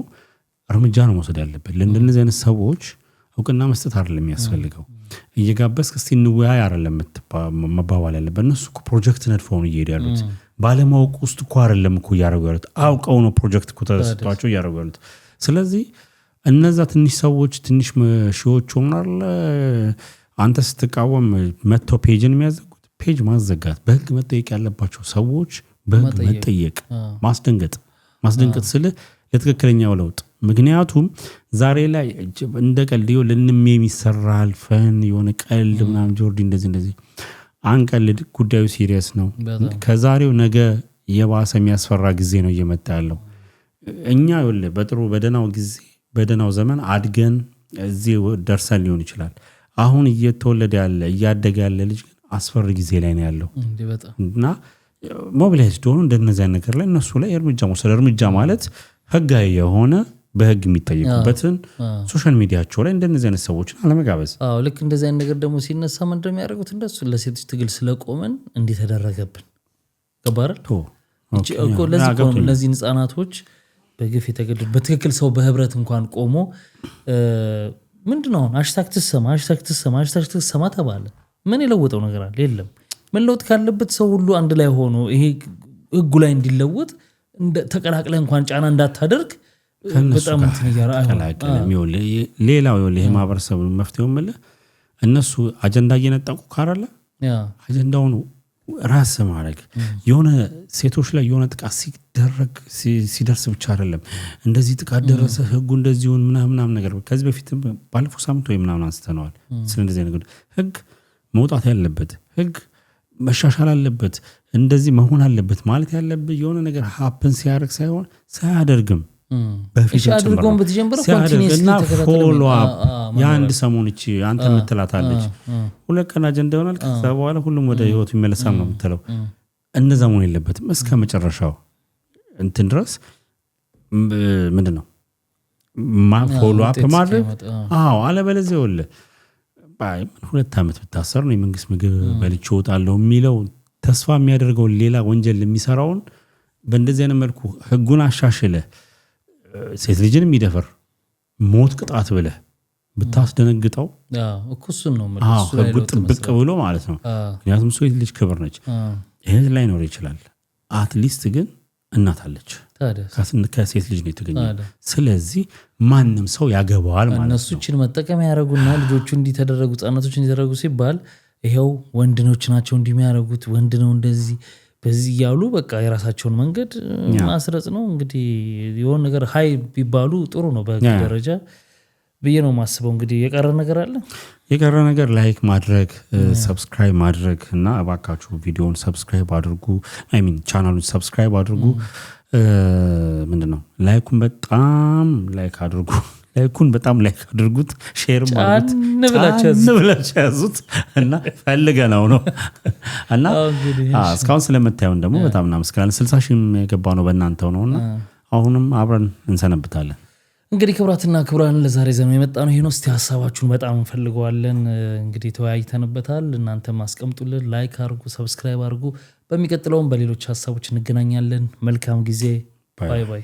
እርምጃ ነው መውሰድ ያለበት። ለእንደነዚህ አይነት ሰዎች እውቅና መስጠት አይደለም የሚያስፈልገው። እየጋበዝክ እስቲ እንወያይ አይደለም መባባል ያለበት። እነሱ እኮ ፕሮጀክት ነድፈው ነው እየሄዱ ያሉት። ባለማወቅ ውስጥ እኮ አይደለም እኮ እያደረጉ ያሉት አውቀው ነው ፕሮጀክት እኮ ተሰጥቷቸው እያደረጉ ያሉት። ስለዚህ እነዛ ትንሽ ሰዎች ትንሽ ሺዎች ሆናል አንተ ስትቃወም መጥተው ፔጅን የሚያዘጉት ፔጅ ማዘጋት በህግ መጠየቅ ያለባቸው ሰዎች በህግ መጠየቅ ማስደንገጥ ስለ ለትክክለኛው ለውጥ። ምክንያቱም ዛሬ ላይ እንደ ቀልድ ለንም የሚሰራል ፈን የሆነ ቀልድ ምናምን ጆርዲ እንደዚህ አንቀልድ። ጉዳዩ ሲሪየስ ነው። ከዛሬው ነገ የባሰ የሚያስፈራ ጊዜ ነው እየመጣ ያለው። እኛ በጥሩ በደናው ጊዜ በደናው ዘመን አድገን እዚህ ደርሰን ሊሆን ይችላል። አሁን እየተወለደ ያለ እያደገ ያለ ልጅ ግን አስፈሪ ጊዜ ላይ ነው ያለው እና ሞቢላይዝድ ሆኖ እንደነዚህ አይነት ነገር ላይ እነሱ ላይ እርምጃ መውሰድ። እርምጃ ማለት ህጋዊ የሆነ በህግ የሚጠየቁበትን ሶሻል ሚዲያቸው ላይ እንደነዚህ አይነት ሰዎችን አለመጋበዝ። ልክ እንደዚህ አይነት ነገር ደግሞ ሲነሳ ምንድነው የሚያደርጉት? እንደሱ ለሴቶች ትግል ስለቆመን እንዲህ ተደረገብን ገባረል እኮ ለዚህ ቆም እነዚህ ህፃናቶች በግፍ የተገደሉ በትክክል ሰው በህብረት እንኳን ቆሞ ምንድነው ሃሽታግ ትሰማ ተባለ። ምን የለወጠው ነገር አለ? የለም። መለወጥ ካለበት ሰው ሁሉ አንድ ላይ ሆኖ ይሄ ህጉ ላይ እንዲለወጥ ተቀላቅለ እንኳን ጫና እንዳታደርግ በጣም እንትን ይያራል። ሌላው ይሄ ማህበረሰብ መፍትሄው ማለት እነሱ አጀንዳ እየነጠቁ ካራለ አጀንዳው ነው ራስ ማድረግ። የሆነ ሴቶች ላይ የሆነ ጥቃት ሲደርስ ብቻ አይደለም እንደዚህ ጥቃት ደረሰ ህጉ እንደዚሁን ምናምን ነገር ከዚህ በፊት ባለፈው ሳምንት ወይ ምናምን አንስተነዋል። ስለዚህ ነገር ህግ መውጣት ያለበት ህግ መሻሻል አለበት እንደዚህ መሆን አለበት ማለት ያለበት የሆነ ነገር ሀፕን ሲያደርግ ሳይሆን ሳያደርግም በፊት አድርጎም በተጀመረው ኮንቲኒየስሊ ፎሎ አፕ የአንድ ሰሞን እቺ አንተ ምትላታለች ሁለት ቀን አጀንዳ ይሆናል። ከዛ በኋላ ሁሉም ወደ ህይወቱ ይመለሳል ነው የምትለው። እንደዛ መሆን የለበትም። እስከ መጨረሻው እንትን ድረስ ምንድነው ፎሎ አፕ ማድረግ። አለበለዚያ ይወለ ባይ 2 ዓመት ብታሰር ነው የመንግስት ምግብ በልቼ እወጣለሁ የሚለው ተስፋ የሚያደርገው ሌላ ወንጀል የሚሰራውን በእንደዚህ አይነት መልኩ ህጉን አሻሽለ ሴት ልጅን የሚደፈር ሞት ቅጣት ብለህ ብታስደነግጠው እኮ እሱን ነው ማለት ነው ህጉ ጥብቅ ብሎ ማለት ነው። ምክንያቱም ሴት ልጅ ክብር ነች። ይሄ ላይ ነው ይችላል። አትሊስት ግን እናት አለች ከሴት ልጅ ነው የተገኘው። ስለዚህ ማንም ሰው ያገባዋል ማለት ነው። እነሱችን መጠቀም ያደረጉና ልጆቹ እንዲተደረጉ ህጻናቶች እንዲተደረጉ ሲባል ይሄው ወንድኖች ናቸው እንዲሚያደርጉት ወንድ ነው እንደዚህ በዚህ ያሉ በቃ የራሳቸውን መንገድ ማስረጽ ነው። እንግዲህ የሆነ ነገር ሃይ ቢባሉ ጥሩ ነው በህግ ደረጃ ብዬ ነው ማስበው። እንግዲህ የቀረ ነገር ላይክ ማድረግ ሰብስክራይብ ማድረግ እና እባካችሁ ቪዲዮውን ሰብስክራይብ አድርጉ። ቻናሉን ሰብስክራይብ አድርጉ። ምንድነው ላይኩን በጣም ላይክ አድርጉ። ላይኩን በጣም ላይክ አድርጉት፣ ሼር አድርጉት፣ ብላችሁ ያዙት እና ፈልገነው ነው እና እስካሁን ስለምታዩን ደግሞ በጣም እናመሰግናለን። 60 ሺህም የገባ ነው በእናንተው ነውና አሁንም አብረን እንሰነብታለን። እንግዲህ ክቡራትና ክቡራን ለዛሬ ዘመን የመጣ ነው ይሄ ነው። እስቲ ሐሳባችሁን በጣም እንፈልገዋለን። እንግዲህ ተወያይተንበታል። እናንተም አስቀምጡልን፣ ላይክ አድርጉ፣ ሰብስክራይብ አድርጉ። በሚቀጥለውም በሌሎች ሐሳቦች እንገናኛለን። መልካም ጊዜ። ባይ ባይ።